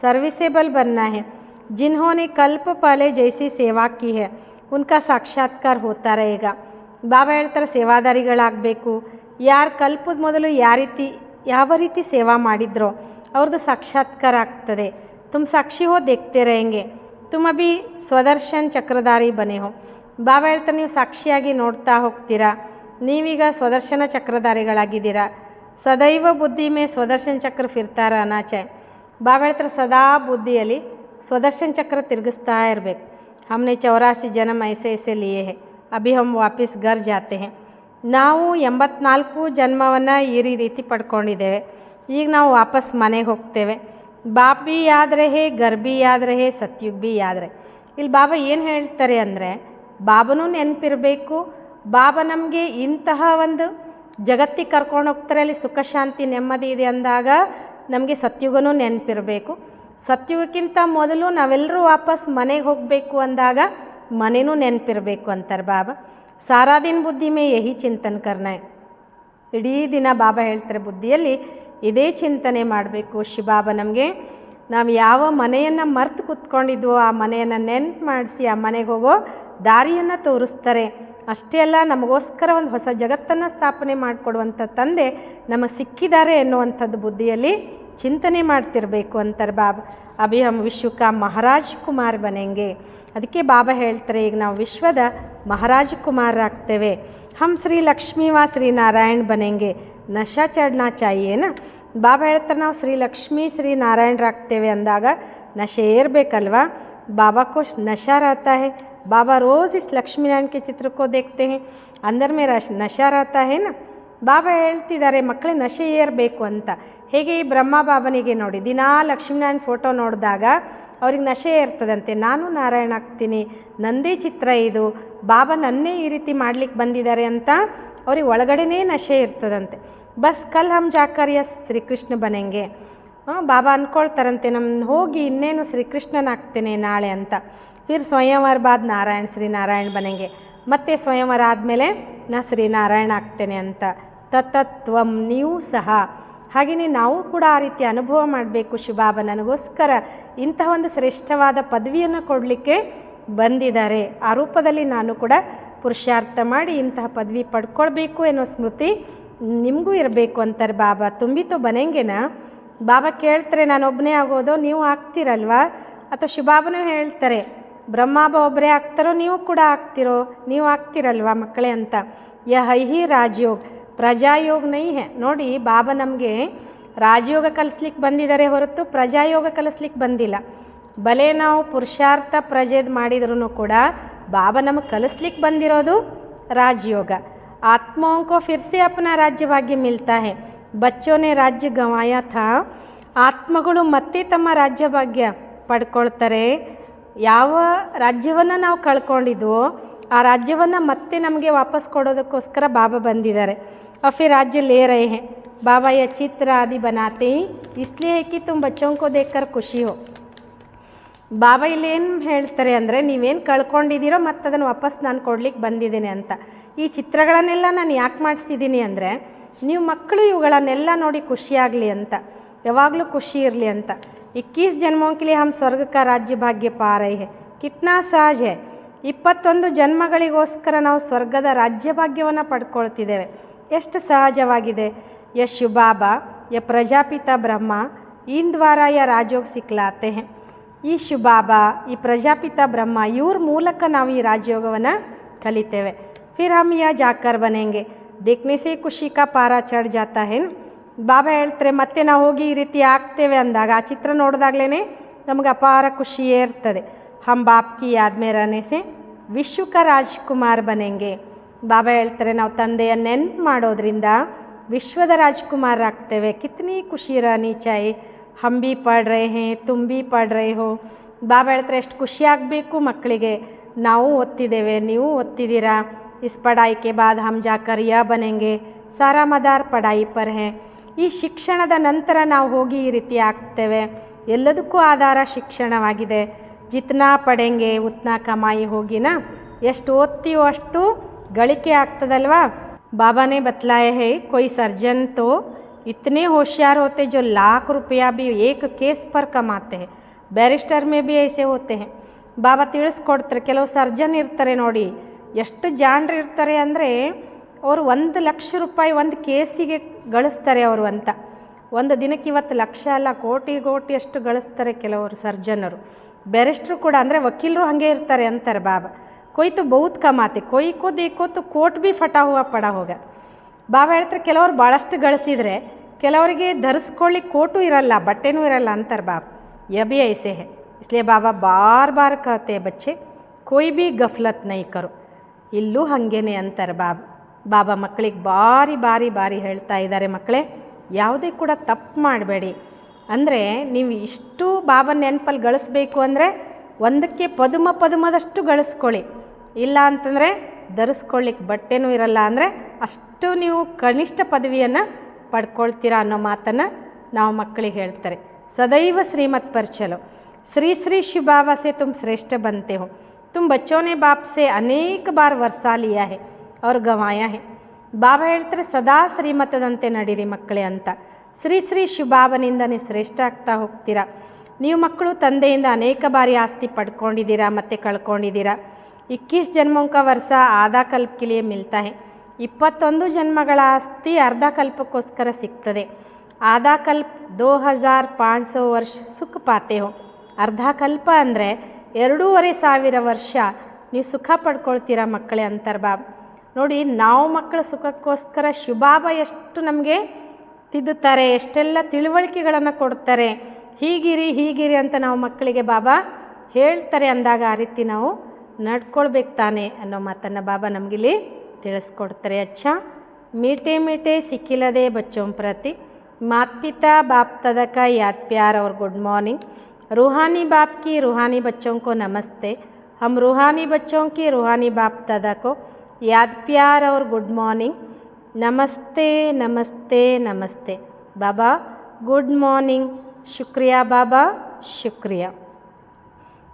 ಸರ್ವಿಸೇಬಲ್ ಬನ್ನ है, जिन्होंने कल्प पहले जैसी सेवा की है उनका साक्षात्कार होता रहेगा. ಬಾಬಾ ಹೇಳ್ತಾರೆ ಸೇವಾದಾರಿಗಳಾಗಬೇಕು, ಯಾರು ಕಲ್ಪದ ಮೊದಲು ಯಾವ ರೀತಿ ಸೇವಾ ಮಾಡಿದ್ರೋ ಅವ್ರದ್ದು ಸಾಕ್ಷಾತ್ಕಾರ ಆಗ್ತದೆ. ತುಮ್ ಸಾಕ್ಷಿ ಹೋ ದೇಖ್ತೆ रहेंगे, ತುಮ್ ಅಭಿ ಸ್ವದರ್ಶನ್ ಚಕ್ರಧಾರಿ ಬನೆ ಹೋ. ಬಾಬಾ ಹೇಳ್ತಾರೆ ನೀವು ಸಾಕ್ಷಿಯಾಗಿ ನೋಡ್ತಾ ಹೋಗ್ತೀರಾ, ನೀವೀಗ ಸ್ವದರ್ಶನ ಚಕ್ರಧಾರಿಗಳಾಗಿದ್ದೀರಾ. ಸದೈವ ಬುದ್ಧಿ ಮೇ ಸ್ವದರ್ಶನ ಚಕ್ರ ಫಿರ್ತಾ रहना चाहिए. ಬಾಬಾ ಹೇಳ್ತಾರೆ ಸದಾ ಬುದ್ಧಿಯಲ್ಲಿ ಸ್ವದರ್ಶನ ಚಕ್ರ ತಿರುಗಿಸ್ತಾ ಇರಬೇಕು. हमने 84 जन्म ऐसे लिए हैं, अभी हम वापस घर जाते हैं. ನಾವು 84 ಜನ್ಮವನ್ನು ಈ ರೀತಿ ಪಡ್ಕೊಂಡಿದ್ದೇವೆ, ಈಗ ನಾವು ವಾಪಸ್ ಮನೆಗೆ ಹೋಗ್ತೇವೆ. ಬಾಪ್ ಬಿ ಯಾದ್ ರಹೆ, ಘರ್ ಬಿ ಯಾದ್ ರಹೆ, ಸತ್ಯುಗ್ ಬಿ ಯಾದ್ ರಹೆ. ಇಲ್ಲಿ ಬಾಬಾ ಏನು ಹೇಳ್ತಾರೆ ಅಂದರೆ ಬಾಬನೂ ನೆನಪಿರಬೇಕು, ಬಾಬಾ ನಮಗೆ ಇಂತಹ ಒಂದು ಜಗತ್ತಿಗೆ ಕರ್ಕೊಂಡು ಹೋಗ್ತಾರೆ, ಅಲ್ಲಿ ಸುಖ ಶಾಂತಿ ನೆಮ್ಮದಿ ಇದೆ ಅಂದಾಗ ನಮಗೆ ಸತ್ಯುಗನೂ ನೆನಪಿರಬೇಕು. ಸತ್ಯುಗಕ್ಕಿಂತ ಮೊದಲು ನಾವೆಲ್ಲರೂ ವಾಪಸ್ ಮನೆಗೆ ಹೋಗಬೇಕು ಅಂದಾಗ ಮನೆಯೂ ನೆನಪಿರಬೇಕು ಅಂತಾರೆ ಬಾಬಾ. ಸಾರಾ ದಿನ ಬುದ್ಧಿ ಮೇ ಯಹಿ ಚಿಂತನೆ ಕರ್ನ, ಇಡೀ ದಿನ ಬಾಬಾ ಹೇಳ್ತಾರೆ ಬುದ್ಧಿಯಲ್ಲಿ ಇದೇ ಚಿಂತನೆ ಮಾಡಬೇಕು. ಶಿವಬಾಬಾ ನಮಗೆ ನಾವು ಯಾವ ಮನೆಯನ್ನು ಮರೆತು ಕೂತ್ಕೊಂಡಿದ್ವೋ ಆ ಮನೆಯನ್ನು ನೆನಪು ಮಾಡಿಸಿ ಆ ಮನೆಗೆ ಹೋಗೋ ದಾರಿಯನ್ನು ತೋರಿಸ್ತಾರೆ. ಅಷ್ಟೇ ಅಲ್ಲ, ನಮಗೋಸ್ಕರ ಒಂದು ಹೊಸ ಜಗತ್ತನ್ನು ಸ್ಥಾಪನೆ ಮಾಡಿಕೊಡುವಂಥ ತಂದೆ ನಮಗೆ ಸಿಕ್ಕಿದ್ದಾರೆ ಎನ್ನುವಂಥದ್ದು ಬುದ್ಧಿಯಲ್ಲಿ ಚಿಂತನೆ ಮಾಡ್ತಿರಬೇಕು ಅಂತಾರೆ ಬಾಬಾ. ಅಭಿ ಹಮ್ ವಿಶ್ವಕ ಮಹಾರಾಜ್ ಕುಮಾರ್ ಬನೆಂಗೆ. ಅದಕ್ಕೆ ಬಾಬಾ ಹೇಳ್ತಾರೆ ಈಗ ನಾವು ವಿಶ್ವದ ಮಹಾರಾಜ ಕುಮಾರರಾಗ್ತೇವೆ. ಹಮ್ ಶ್ರೀ ಲಕ್ಷ್ಮೀ ವಾ ಶ್ರೀ ನಾರಾಯಣ್ ಬನೆಂಗೆ, ನಶಾ ಚಡ್ನಾ ಚಾಹಿಯೇನ. ಬಾಬಾ ಹೇಳ್ತಾರೆ ನಾವು ಶ್ರೀ ಲಕ್ಷ್ಮೀ ಶ್ರೀ ನಾರಾಯಣರಾಗ್ತೇವೆ ಅಂದಾಗ ನಶೆ ಏರಬೇಕಲ್ವಾ. बाबा को नशा रहता है, बाबा रोज़ इस लक्ष्मी नारायण के चित्र को देखते हैं, अंदर में नशा रहता है ना. ಬಾಬಾ ಹೇಳ್ತಿದ್ದಾರೆ ಮಕ್ಕಳೇ ನಶೆ ಏರಬೇಕು ಅಂತ. ಹೇಗೆ ಈ ಬ್ರಹ್ಮ ಬಾಬನಿಗೆ ನೋಡಿ ದಿನಾ ಲಕ್ಷ್ಮೀನಾರಾಯಣ ಫೋಟೋ ನೋಡಿದಾಗ ಅವ್ರಿಗೆ ನಶೆ ಏರ್ತದಂತೆ, ನಾನು ನಾರಾಯಣ ಆಗ್ತೀನಿ, ನಂದೇ ಚಿತ್ರ ಇದು, ಬಾಬಾ ನನ್ನೇ ಈ ರೀತಿ ಮಾಡ್ಲಿಕ್ಕೆ ಬಂದಿದ್ದಾರೆ ಅಂತ ಅವ್ರಿಗೆ ಒಳಗಡೆನೇ ನಶೆ ಇರ್ತದಂತೆ. ಬಸ್ ಕಲ್ ಹಮ್ ಜಾಕರ್ ಎಸ್ ಶ್ರೀಕೃಷ್ಣ ಬನೆಂಗೆ. ಬಾಬಾ ಅಂದ್ಕೊಳ್ತಾರಂತೆ ನಮ್ಮ ಹೋಗಿ ಇನ್ನೇನು ಶ್ರೀಕೃಷ್ಣನಾಗ್ತೇನೆ ನಾಳೆ ಅಂತ. ಫಿರ್ ಸ್ವಯಂವರ ಬಾದ್ ನಾರಾಯಣ ಶ್ರೀನಾರಾಯಣ ಬನೆಂಗೆ, ಮತ್ತು ಸ್ವಯಂವರ ಆದಮೇಲೆ ನಾ ಶ್ರೀನಾರಾಯಣ ಆಗ್ತೇನೆ ಅಂತ. ತತ್ತತ್ವಂ ನೀವು ಸಹ ಹಾಗೆಯೇ ನಾವು ಕೂಡ ಆ ರೀತಿ ಅನುಭವ ಮಾಡಬೇಕು. ಶಿವಬಾಬಾ ನನಗೋಸ್ಕರ ಇಂತಹ ಒಂದು ಶ್ರೇಷ್ಠವಾದ ಪದವಿಯನ್ನು ಕೊಡಲಿಕ್ಕೆ ಬಂದಿದ್ದಾರೆ, ಆ ರೂಪದಲ್ಲಿ ನಾನು ಕೂಡ ಪುರುಷಾರ್ಥ ಮಾಡಿ ಇಂತಹ ಪದವಿ ಪಡ್ಕೊಳ್ಬೇಕು ಎನ್ನುವ ಸ್ಮೃತಿ ನಿಮಗೂ ಇರಬೇಕು ಅಂತಾರೆ ಬಾಬಾ. ತುಂಬಿತು ಬನೆಂಗೆನ. ಬಾಬಾ ಕೇಳ್ತಾರೆ ನಾನೊಬ್ಬನೇ ಆಗೋದು ನೀವು ಆಗ್ತೀರಲ್ವಾ, ಅಥವಾ ಶಿವಬಾಬನೂ ಹೇಳ್ತಾರೆ ಬ್ರಹ್ಮಾಬ ಒಬ್ಬರೇ ಆಗ್ತಾರೋ ನೀವು ಕೂಡ ಆಗ್ತಿರೋ, ನೀವು ಆಗ್ತಿರಲ್ವಾ ಮಕ್ಕಳೇ ಅಂತ. ಯಹಿ ರಾಜಯೋಗ ಪ್ರಜಾಯೋಗ ನೈ ಹೇ. ನೋಡಿ ಬಾಬಾ ನಮಗೆ ರಾಜಯೋಗ ಕಲಿಸ್ಲಿಕ್ಕೆ ಬಂದಿದ್ದಾರೆ ಹೊರತು ಪ್ರಜಾಯೋಗ ಕಲಿಸ್ಲಿಕ್ಕೆ ಬಂದಿಲ್ಲ. ಭಲೆ ನಾವು ಪುರುಷಾರ್ಥ ಪ್ರಜೆದು ಮಾಡಿದ್ರೂ ಕೂಡ ಬಾಬಾ ನಮಗೆ ಕಲಿಸ್ಲಿಕ್ಕೆ ಬಂದಿರೋದು ರಾಜಯೋಗ. ಆತ್ಮಾओं को फिर से अपना राज्य भाग्य मिलता है, बच्चों ने राज्य गंवाया था. ಆತ್ಮಗಳು ಮತ್ತೆ ತಮ್ಮ ರಾಜ್ಯ ಭಾಗ್ಯ ಪಡ್ಕೊಳ್ತಾರೆ. ಯಾವ ರಾಜ್ಯವನ್ನು ನಾವು ಕಳ್ಕೊಂಡಿದ್ವೋ ಆ ರಾಜ್ಯವನ್ನು ಮತ್ತೆ ನಮಗೆ ವಾಪಸ್ ಕೊಡೋದಕ್ಕೋಸ್ಕರ ಬಾಬಾ ಬಂದಿದ್ದಾರೆ. और फिर राज्य ले रहे हैं. बाबा यह चित्र आदि बनाते ही इसलिए है कि तुम बच्चों को देखकर खुशी हो. ಬಾಬಾ ಇಲ್ಲೇನು ಹೇಳ್ತಾರೆ ಅಂದರೆ ನೀವೇನು ಕಳ್ಕೊಂಡಿದ್ದೀರೋ ಮತ್ತು ಅದನ್ನು ವಾಪಸ್ ನಾನು ಕೊಡ್ಲಿಕ್ಕೆ ಬಂದಿದ್ದೇನೆ ಅಂತ. ಈ ಚಿತ್ರಗಳನ್ನೆಲ್ಲ ನಾನು ಯಾಕೆ ಮಾಡಿಸಿದ್ದೀನಿ ಅಂದರೆ ನೀವು ಮಕ್ಕಳು ಇವುಗಳನ್ನೆಲ್ಲ ನೋಡಿ ಖುಷಿಯಾಗಲಿ ಅಂತ, ಯಾವಾಗಲೂ ಖುಷಿ ಇರಲಿ ಅಂತ. 21 ಜನ್ಮೋं के लिए हम स्वर्ग का राज्य भाग्य पा रहे हैं, कितना सहज है. 21 ಜನ್ಮಗಳಿಗೋಸ್ಕರ ನಾವು ಸ್ವರ್ಗದ ರಾಜ್ಯ ಭಾಗ್ಯವನ್ನು ಪಡ್ಕೊಳ್ತಿದ್ದೇವೆ, ಎಷ್ಟು ಸಹಜವಾಗಿದೆ. ಯಶು ಬಾಬಾ या प्रजापिता ब्रह्मा इन द्वारा यह राजयोग सिखलाते हैं। ಈ ಶಿವಬಾಬಾ ಈ ಪ್ರಜಾಪಿತ ಬ್ರಹ್ಮ ಇವ್ರ ಮೂಲಕ ನಾವು ಈ ರಾಜಯೋಗವನ್ನು ಕಲಿತೇವೆ. ಫಿರ್ ಹಮ್ ಯಾ ಜಾಕರ್ ಬನೆಂಗೆ देखने से ಖುಷಿ ಕಾ ಪಾರ ಚढ़ ಜಾತಾ है. ಬಾಬಾ ಹೇಳ್ತಾರೆ ಮತ್ತೆ ನಾವು ಹೋಗಿ ಈ ರೀತಿ ಆಗ್ತೇವೆ ಅಂದಾಗ ಆ ಚಿತ್ರ ನೋಡಿದಾಗಲೇ ನಮಗೆ ಅಪಾರ ಖುಷಿಯೇ ಇರ್ತದೆ. ಹಮ್ ಬಾಪ್ ಕಿ ಯಾದ್ ಮೇ रहने से ವಿಶ್ವ ಕಾ ರಾಜ್ಕುಮಾರ್ ಬನೆಂಗೆ. ಬಾಬಾ ಹೇಳ್ತಾರೆ ನಾವು ತಂದೆಯ ನೆನಪು ಮಾಡೋದ್ರಿಂದ ವಿಶ್ವದ ರಾಜ್ಕುಮಾರರಾಗ್ತೇವೆ. ಕಿತ್ನಿ ಖುಷಿ रहनी चाहिए. हम भी पढ़ रहे हैं, तुम भी पढ़ रहे हो. ಬಾಬಾ ಹೇಳ್ತಾರೆ ಎಷ್ಟು ಖುಷಿ ಆಗಬೇಕು ಮಕ್ಕಳಿಗೆ, ನಾವು ಓದ್ತಿದ್ದೇವೆ, ನೀವು ಓದ್ತಿದ್ದೀರಾ. इस पढ़ाई के बाद हम जाकर यह बनेंगे, सारा मदार पढ़ाई पर है. ಈ ಶಿಕ್ಷಣದ ನಂತರ ನಾವು ಹೋಗಿ ಈ ರೀತಿ ಆಗ್ತೇವೆ. ಎಲ್ಲದಕ್ಕೂ ಆಧಾರ ಶಿಕ್ಷಣವಾಗಿದೆ. ಜಿತ್ನಾ ಪಡೆಂಗೆ ಉತ್ನಾ ಕಮಾಯಿ ಹೋಗಿನ, ಎಷ್ಟು ಓದ್ತೀವೋ ಅಷ್ಟು ಗಳಿಕೆ ಆಗ್ತದಲ್ವಾ. ಬಾಬಾನೇ ಬತ್ಲಾಯೆ ಹೇ कोई सर्जन तो इतने होशियार होते जो लाख रुपया भी एक केस पर कमाते हैं. बैरिस्टर में भी ऐसे होते हैं. ಬಾಬಾ ತಿಳಿಸ್ಕೊಡ್ತಾರೆ. ಕೆಲವು ಸರ್ಜನ್ ಇರ್ತಾರೆ ನೋಡಿ, ಎಷ್ಟು ಜಾಣರು ಇರ್ತಾರೆ ಅಂದರೆ ಅವರು 1,00,000 ಒಂದು ಕೇಸಿಗೆ ಗಳಿಸ್ತಾರೆ ಅವರು ಅಂತ. ಒಂದು ದಿನಕ್ಕೆ ಇವತ್ತು ಲಕ್ಷ ಅಲ್ಲ, ಕೋಟಿ ಅಷ್ಟು ಗಳಿಸ್ತಾರೆ ಕೆಲವರು ಸರ್ಜನರು. ಬ್ಯಾರಿಸ್ಟ್ರು ಕೂಡ ಅಂದರೆ ವಕೀಲರು ಹಾಗೆ ಇರ್ತಾರೆ ಅಂತಾರೆ ಬಾಬಾ. ಕೊಯ್ ತು ಬಹುತ್ ಕಮಾತೆ, ಕೊಯ್ ಕೋ ದೇಕೋ ತು ಕೋಟ್ ಬಿ ಫಟಾ ಹುವಾ ಪಡಾ ಹೋಗ. ಬಾಬಾ ಹೇಳ್ತಾರೆ ಕೆಲವರು ಭಾಳಷ್ಟು ಗಳಿಸಿದರೆ ಕೆಲವರಿಗೆ ಧರಿಸ್ಕೊಳ್ಳಿಕ್ಕೆ ಕೋಟು ಇರಲ್ಲ, ಬಟ್ಟೆನೂ ಇರಲ್ಲ ಅಂತಾರೆ ಬಾಬಾ. ಯಹ ಭಿ ಐಸೆ ಹೈ. इसलिए ಬಾಬಾ ಬಾರ್ ಬಾರ್ कहते हैं बच्चे कोई भी गफलत नहीं करो. ಇಲ್ಲೂ ಹಾಗೇನೆ ಅಂತಾರೆ ಬಾಬಾ. ಬಾಬಾ ಮಕ್ಕಳಿಗೆ ಬಾರಿ ಬಾರಿ ಬಾರಿ ಹೇಳ್ತಾ ಇದ್ದಾರೆ, ಮಕ್ಕಳೇ ಯಾವುದೇ ಕೂಡ ತಪ್ಪು ಮಾಡಬೇಡಿ. ಅಂದರೆ ನೀವು ಇಷ್ಟು ಬಾಬಾ ನೆನಪಲ್ಲಿ ಗಳಿಸ್ಬೇಕು ಅಂದರೆ ಒಂದಕ್ಕೆ ಪದುಮದಷ್ಟು ಗಳಿಸ್ಕೊಳ್ಳಿ. ಇಲ್ಲ ಅಂತಂದರೆ ಧರಿಸ್ಕೊಳ್ಳಿಕ್ಕೆ ಬಟ್ಟೆನೂ ಇರಲ್ಲ ಅಂದರೆ ಅಷ್ಟು ನೀವು ಕನಿಷ್ಠ ಪದವಿಯನ್ನು ಪಡ್ಕೊಳ್ತೀರಾ ಅನ್ನೋ ಮಾತನ್ನು ನಾವು ಮಕ್ಕಳಿಗೆ ಹೇಳ್ತಾರೆ. ಸದೈವ ಶ್ರೀಮತ್ ಪರ್ ಚಲೋ, श्री श्री शिव बाबा से तुम श्रेष्ठ बनते हो. तुम बच्चों ने बाप से अनेक बार वर्षा लिया है और गंवाया है. ಬಾಬಾ ಹೇಳ್ತಾರೆ ಸದಾ ಶ್ರೀಮತದಂತೆ ನಡೀರಿ ಮಕ್ಕಳೇ ಅಂತ. ಶ್ರೀ ಶ್ರೀ ಶಿವಬಾಬನಿಂದ ನೀವು ಶ್ರೇಷ್ಠ ಆಗ್ತಾ ಹೋಗ್ತೀರಾ. ನೀವು ಮಕ್ಕಳು ತಂದೆಯಿಂದ ಅನೇಕ ಬಾರಿ ಆಸ್ತಿ ಪಡ್ಕೊಂಡಿದ್ದೀರಾ ಮತ್ತು ಕಳ್ಕೊಂಡಿದ್ದೀರಾ. 21 ಜನ್ಮೋं का ವರ್ಷ ಆಧಾ ಕಲ್ಪ ಕೆ ಲಿಯೆ ಮಿಲ್ತಾ ಹೈ. 21 ಜನ್ಮಗಳ ಆಸ್ತಿ ಅರ್ಧ ಕಲ್ಪಕ್ಕೋಸ್ಕರ ಸಿಗ್ತದೆ. ಆಧಾ ಕಲ್ಪ 2500 ವರ್ಷ ಸುಖ ಪಾತೆ ಹೋ. ಅರ್ಧ ಕಲ್ಪ ಅಂದರೆ 2500 ವರ್ಷ ನೀವು ಸುಖ ಪಡ್ಕೊಳ್ತೀರಾ ಮಕ್ಕಳೇ ಅಂತಾರೆ ಬಾಬಾ. ನೋಡಿ, ನಾವು ಮಕ್ಕಳ ಸುಖಕ್ಕೋಸ್ಕರ ಶಿವಬಾಬಾ ಎಷ್ಟು ನಮಗೆ ತಿದ್ದುತ್ತಾರೆ, ಎಷ್ಟೆಲ್ಲ ತಿಳುವಳಿಕೆಗಳನ್ನು ಕೊಡ್ತಾರೆ. ಹೀಗಿರಿ ಅಂತ ನಾವು ಮಕ್ಕಳಿಗೆ ಬಾಬಾ ಹೇಳ್ತಾರೆ ಅಂದಾಗ ಆ ರೀತಿ ನಾವು ನಡ್ಕೊಳ್ಬೇಕು ತಾನೆ ಅನ್ನೋ ಮಾತನ್ನು ಬಾಬಾ ನಮಗಿಲ್ಲಿ ತಿಳಿಸ್ಕೊಡ್ತಾರೆ. ಅಚ್ಚಾ ಮೀಟೆ ಮೀಟೆ ಸಿಕ್ಕಿಲ್ಲದೆ ಬಚ್ಚೋಂ ಪ್ರತಿ माता पिता बाप दादा का याद प्यार और गुड मॉर्निंग. रूहानी बाप की रूहानी बच्चों को नमस्ते. हम रूहानी बच्चों की रूहानी बाप दादा को याद प्यार और गुड मॉर्निंग. नमस्ते नमस्ते नमस्ते. बाबा गुड मॉर्निंग. शुक्रिया बाबा, शुक्रिया.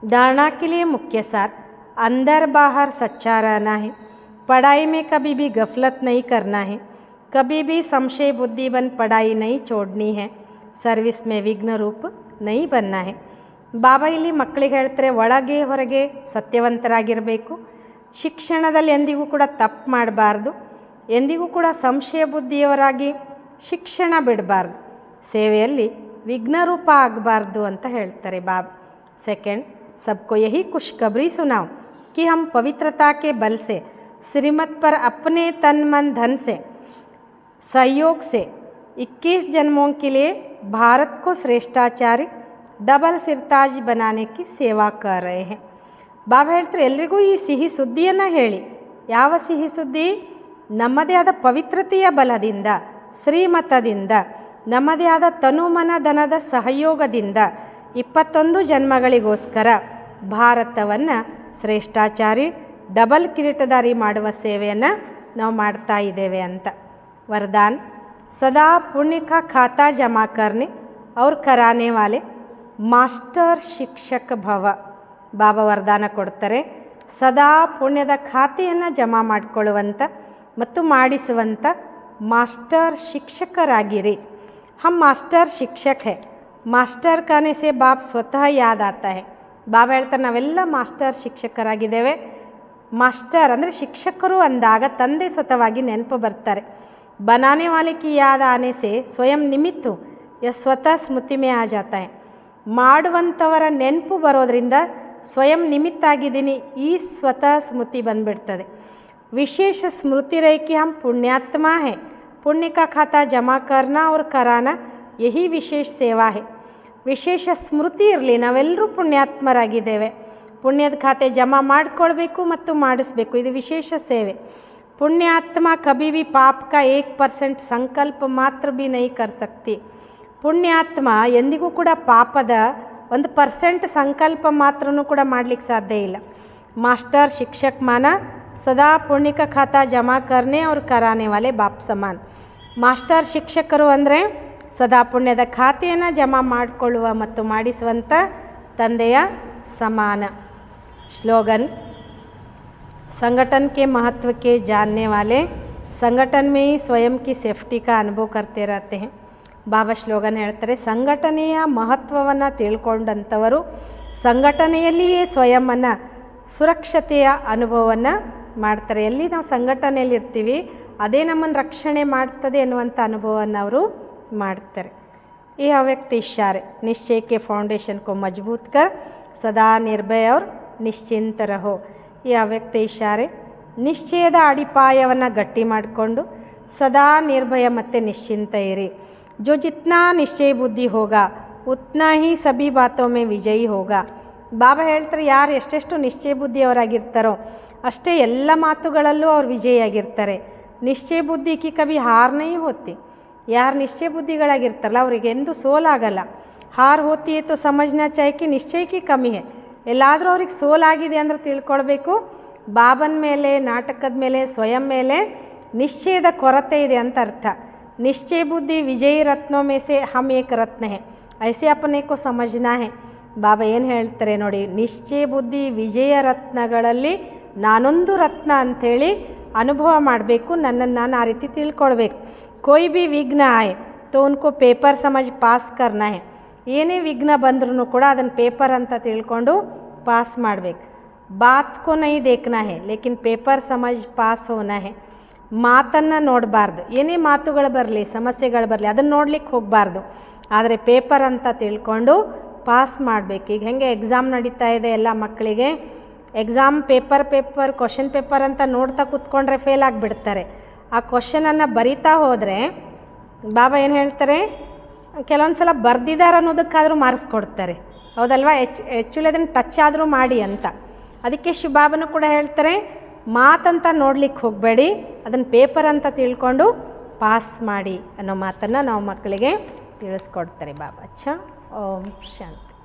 धारणा के लिए मुख्य सार, अंदर बाहर सच्चा रहना है. पढ़ाई में कभी भी गफलत नहीं करना है. कभी भी संशय बुद्धि बन पढ़ाई नहीं छोड़नी है. सर्विस में विघ्न रूप नहीं बनना है. ಬಾಬಾ ಇಲ್ಲಿ ಮಕ್ಕಳಿಗೆ ಹೇಳ್ತಾರೆ ಒಳಗೆ ಹೊರಗೆ ಸತ್ಯವಂತರಾಗಿರಬೇಕು. ಶಿಕ್ಷಣದಲ್ಲಿ ಎಂದಿಗೂ ಕೂಡ ತಪ್ಪು ಮಾಡಬಾರ್ದು. ಎಂದಿಗೂ ಕೂಡ ಸಂಶಯ ಬುದ್ಧಿಯವರಾಗಿ ಶಿಕ್ಷಣ ಬಿಡಬಾರ್ದು. ಸೇವೆಯಲ್ಲಿ ವಿಘ್ನರೂಪ ಆಗಬಾರ್ದು ಅಂತ ಹೇಳ್ತಾರೆ ಬಾಬಾ. ಸೆಕೆಂಡ್, सबको यही खुशखबरी सुनाओ कि हम पवित्रता के बल से श्रीमत पर अपने तन मन धन से सहयोग से 21 जन्मों के लिए भारत को श्रेष्ठाचार्य डबल सिरताज बनाने की सेवा कर रहे हैं. ಬಾಬಾ ಹೇಳ್ತಾರೆ ಎಲ್ರಿಗೂ ಈ ಸಿಹಿ ಸುದ್ದಿಯನ್ನು ಹೇಳಿ. ಯಾವ ಸಿಹಿ ಸುದ್ದಿ? ನಮ್ಮದೇ ಆದ ಪವಿತ್ರತೆಯ ಬಲದಿಂದ, ಶ್ರೀಮತದಿಂದ, ನಮ್ಮದೇ ಆದ ತನುಮನ ಧನದ ಸಹಯೋಗದಿಂದ 21 ಜನ್ಮಗಳಿಗೋಸ್ಕರ ಭಾರತವನ್ನು ಶ್ರೇಷ್ಠಾಚಾರಿ ಡಬಲ್ ಕಿರೀಟಧಾರಿ ಮಾಡುವ ಸೇವೆಯನ್ನು ನಾವು ಮಾಡ್ತಾ ಇದ್ದೇವೆ ಅಂತ. वरदान, सदा पुण्य का खाता जमा करने और कराने वाले ಮಾಸ್ಟರ್ ಶಿಕ್ಷಕ ಭವ. ಬಾಬಾ ವರದಾನ ಕೊಡ್ತಾರೆ, ಸದಾ ಪುಣ್ಯದ ಖಾತೆಯನ್ನು ಜಮಾ ಮಾಡಿಕೊಳ್ಳುವಂಥ ಮತ್ತು ಮಾಡಿಸುವಂಥ ಮಾಸ್ಟರ್ ಶಿಕ್ಷಕರಾಗಿರಿ. ಹಮ್ ಮಾಸ್ಟರ್ ಶಿಕ್ಷಕ ಹೈ. ಮಾಸ್ಟರ್ ಕಾನೆ ಸೆ ಬಾಪ್ ಸ್ವತಃ ಯಾದ್ ಆತಾ ಹೈ. ಬಾಬಾ ಹೇಳ್ತಾರೆ ನಾವೆಲ್ಲ ಮಾಸ್ಟರ್ ಶಿಕ್ಷಕರಾಗಿದ್ದೇವೆ. ಮಾಸ್ಟರ್ ಅಂದರೆ ಶಿಕ್ಷಕರು ಅಂದಾಗ ತಂದೆ ಸ್ವತಃವಾಗಿ ನೆನಪು ಬರ್ತಾರೆ. बनाने वाले की याद आने से स्वयं निमित्त यह स्वतः स्मೃತಿ में आ जाता है. ಮಾಡುವಂಥವರ ನೆನಪು ಬರೋದರಿಂದ ಸ್ವಯಂ ನಿಮಿತ್ತ ಆಗಿದ್ದೀನಿ ಈ ಸ್ವತಃ ಸ್ಮೃತಿ ಬಂದುಬಿಡ್ತದೆ. विशेष स्मृति रहे कि हम पुण्यात्मा है, पुण्य का खाता जमा करना और कराना यही विशेष सेवा है. ವಿಶೇಷ ಸ್ಮೃತಿ ಇರಲಿ, ನಾವೆಲ್ಲರೂ ಪುಣ್ಯಾತ್ಮರಾಗಿದ್ದೇವೆ, ಪುಣ್ಯದ ಖಾತೆ ಜಮಾ ಮಾಡಿಕೊಳ್ಬೇಕು ಮತ್ತು ಮಾಡಿಸ್ಬೇಕು, ಇದು ವಿಶೇಷ ಸೇವೆ. पुण्यात्मा कभी भी पाप का 1% संकल्प मात्र भी नहीं कर सकती. ಪುಣ್ಯಾತ್ಮ ಎಂದಿಗೂ ಕೂಡ ಪಾಪದ 1% ಸಂಕಲ್ಪ ಮಾತ್ರನೂ ಕೂಡ ಮಾಡಲಿಕ್ಕೆ ಸಾಧ್ಯ ಇಲ್ಲ. ಮಾಸ್ಟರ್ ಶಿಕ್ಷಕ್ ಮಾನ ಸದಾ पुण्य का खाता जमा करने और कराने वाले बाप समान. ಮಾಸ್ಟರ್ ಶಿಕ್ಷಕರು ಅಂದರೆ ಸದಾ ಪುಣ್ಯದ ಖಾತೆಯನ್ನು ಜಮಾ ಮಾಡಿಕೊಳ್ಳುವ ಮತ್ತು ಮಾಡಿಸುವಂಥ ತಂದೆಯ ಸಮಾನ. ಸ್ಲೋಗನ್: संगठन के महत्व के जानने वाले संगठन में ही स्वयं की सेफ्टी का अनुभव करते रहते हैं. ಬಾಬಾ ಶ್ಲೋಗನ್ ಹೇಳ್ತಾರೆ, ಸಂಘಟನೆಯ ಮಹತ್ವವನ್ನು ತಿಳ್ಕೊಂಡಂಥವರು ಸಂಘಟನೆಯಲ್ಲಿಯೇ ಸ್ವಯಂವನ್ನು ಸುರಕ್ಷತೆಯ ಅನುಭವವನ್ನು ಮಾಡ್ತಾರೆ. ಎಲ್ಲಿ ನಾವು ಸಂಘಟನೆಯಲ್ಲಿ ಇರ್ತೀವಿ ಅದೇ ನಮ್ಮನ್ನು ರಕ್ಷಣೆ ಮಾಡ್ತದೆ ಅನ್ನುವಂಥ ಅನುಭವವನ್ನು ಅವರು ಮಾಡ್ತಾರೆ. ये अव्यक्त इशारे निश्चय के फाउंडेशन को मजबूत कर सदा निर्भय और निश्चिंत रहो. ಈ ಅವ್ಯಕ್ತ ಇಶಾರೆ ನಿಶ್ಚಯದ ಅಡಿಪಾಯವನ್ನು ಗಟ್ಟಿ ಮಾಡಿಕೊಂಡು ಸದಾ ನಿರ್ಭಯ ಮತ್ತು ನಿಶ್ಚಿಂತ ಇರಿ. जो जितना निश्चय बुद्धि होगा उतना ही सभी बातों में विजयी होगा. ಬಾಬಾ ಹೇಳ್ತಾರೆ, ಯಾರು ಎಷ್ಟೆಷ್ಟು ನಿಶ್ಚಯ ಬುದ್ಧಿಯವರಾಗಿರ್ತಾರೋ ಅಷ್ಟೇ ಎಲ್ಲ ಮಾತುಗಳಲ್ಲೂ ಅವ್ರು ವಿಜಯಿಯಾಗಿರ್ತಾರೆ. ನಿಶ್ಚಯ ಬುದ್ಧಿಗೆ ಕವಿ ಹಾರ್ ನೈ ಹೋತಿ. ಯಾರು ನಿಶ್ಚಯ ಬುದ್ಧಿಗಳಾಗಿರ್ತಾರಲ್ಲ ಅವರಿಗೆ ಎಂದೂ ಸೋಲಾಗಲ್ಲ. ಹಾರ್ ಹೋತಿ ತೋ ಸಮಜ್ನಾ ಚಾಹಿ ಕಿ ನಿಶ್ಚಯ ಕಿ ಕಮಿ ಹೈ. ಎಲ್ಲಾದರೂ ಅವ್ರಿಗೆ ಸೋಲಾಗಿದೆ ಅಂದರೆ ತಿಳ್ಕೊಳ್ಬೇಕು, ಬಾಬನ ಮೇಲೆ, ನಾಟಕದ ಮೇಲೆ, ಸ್ವಯಂ ಮೇಲೆ ನಿಶ್ಚಯದ ಕೊರತೆ ಇದೆ ಅಂತ ಅರ್ಥ. ನಿಶ್ಚಯ ಬುದ್ಧಿ ವಿಜಯಿ ರತ್ನೋ ಮೇ ಸೆ ಹಮ್ ಏಕ್ ರತ್ನ ಹೇ, ಐಸೆ ಅಪನೆ ಕೋ ಸಮಜ್ನಾ ಹೇ. ಬಾಬಾ ಏನು ಹೇಳ್ತಾರೆ ನೋಡಿ, ನಿಶ್ಚಯ ಬುದ್ಧಿ ವಿಜಯ ರತ್ನಗಳಲ್ಲಿ ನಾನೊಂದು ರತ್ನ ಅಂಥೇಳಿ ಅನುಭವ ಮಾಡಬೇಕು, ನನ್ನನ್ನು ನಾನು ಆ ರೀತಿ ತಿಳ್ಕೊಳ್ಬೇಕು. कोई भी विघ्न आए तो उनको पेपर समझ पास करना है. ಏನೇ ವಿಘ್ನ ಬಂದ್ರೂ ಕೂಡ ಅದನ್ನು ಪೇಪರ್ ಅಂತ ತಿಳ್ಕೊಂಡು ಪಾಸ್ ಮಾಡಬೇಕು. ಬಾತ್ ಕೋ ನೈ ದೇಖ್ನಾ ಹೇ ಲೇಕಿನ್ ಪೇಪರ್ ಸಮಜ್ ಪಾಸ್ ಹೋನಾ ಹೇ. ಮಾತನ್ನು ನೋಡಬಾರ್ದು, ಏನೇ ಮಾತುಗಳು ಬರಲಿ, ಸಮಸ್ಯೆಗಳು ಬರಲಿ, ಅದನ್ನು ನೋಡ್ಲಿಕ್ಕೆ ಹೋಗಬಾರ್ದು, ಆದರೆ ಪೇಪರ್ ಅಂತ ತಿಳ್ಕೊಂಡು ಪಾಸ್ ಮಾಡಬೇಕು. ಈಗ ಹೆಂಗೆ ಎಕ್ಸಾಮ್ ನಡೀತಾ ಇದೆ ಎಲ್ಲ ಮಕ್ಕಳಿಗೆ, ಎಕ್ಸಾಮ್ ಪೇಪರ್ ಕ್ವಶನ್ ಪೇಪರ್ ಅಂತ ನೋಡ್ತಾ ಕೂತ್ಕೊಂಡ್ರೆ ಫೇಲ್ ಆಗಿಬಿಡ್ತಾರೆ. ಆ ಕ್ವಶನನ್ನು ಬರಿತಾ ಹೋದರೆ ಬಾಬಾ ಏನು ಹೇಳ್ತಾರೆ, ಕೆಲವೊಂದು ಸಲ ಬರ್ದಿದ್ದಾರೆ ಅನ್ನೋದಕ್ಕಾದರೂ ಮಾರ್ಕ್ಸ್ ಕೊಡ್ತಾರೆ, ಹೌದಲ್ವಾ? ಆ್ಯಕ್ಚುಲಿ ಅದನ್ನು ಟಚ್ ಆದರೂ ಮಾಡಿ ಅಂತ. ಅದಕ್ಕೆ ಶಿವಬಾಬನು ಕೂಡ ಹೇಳ್ತಾರೆ, ಮಾತಂತ ನೋಡ್ಲಿಕ್ಕೆ ಹೋಗಬೇಡಿ, ಅದನ್ನು ಪೇಪರ್ ಅಂತ ತಿಳ್ಕೊಂಡು ಪಾಸ್ ಮಾಡಿ ಅನ್ನೋ ಮಾತನ್ನು ನಾವು ಮಕ್ಕಳಿಗೆ ತಿಳಿಸ್ಕೊಡ್ತಾರೆ ಬಾಬಾ. ಓಂ ಶಾಂತಿ.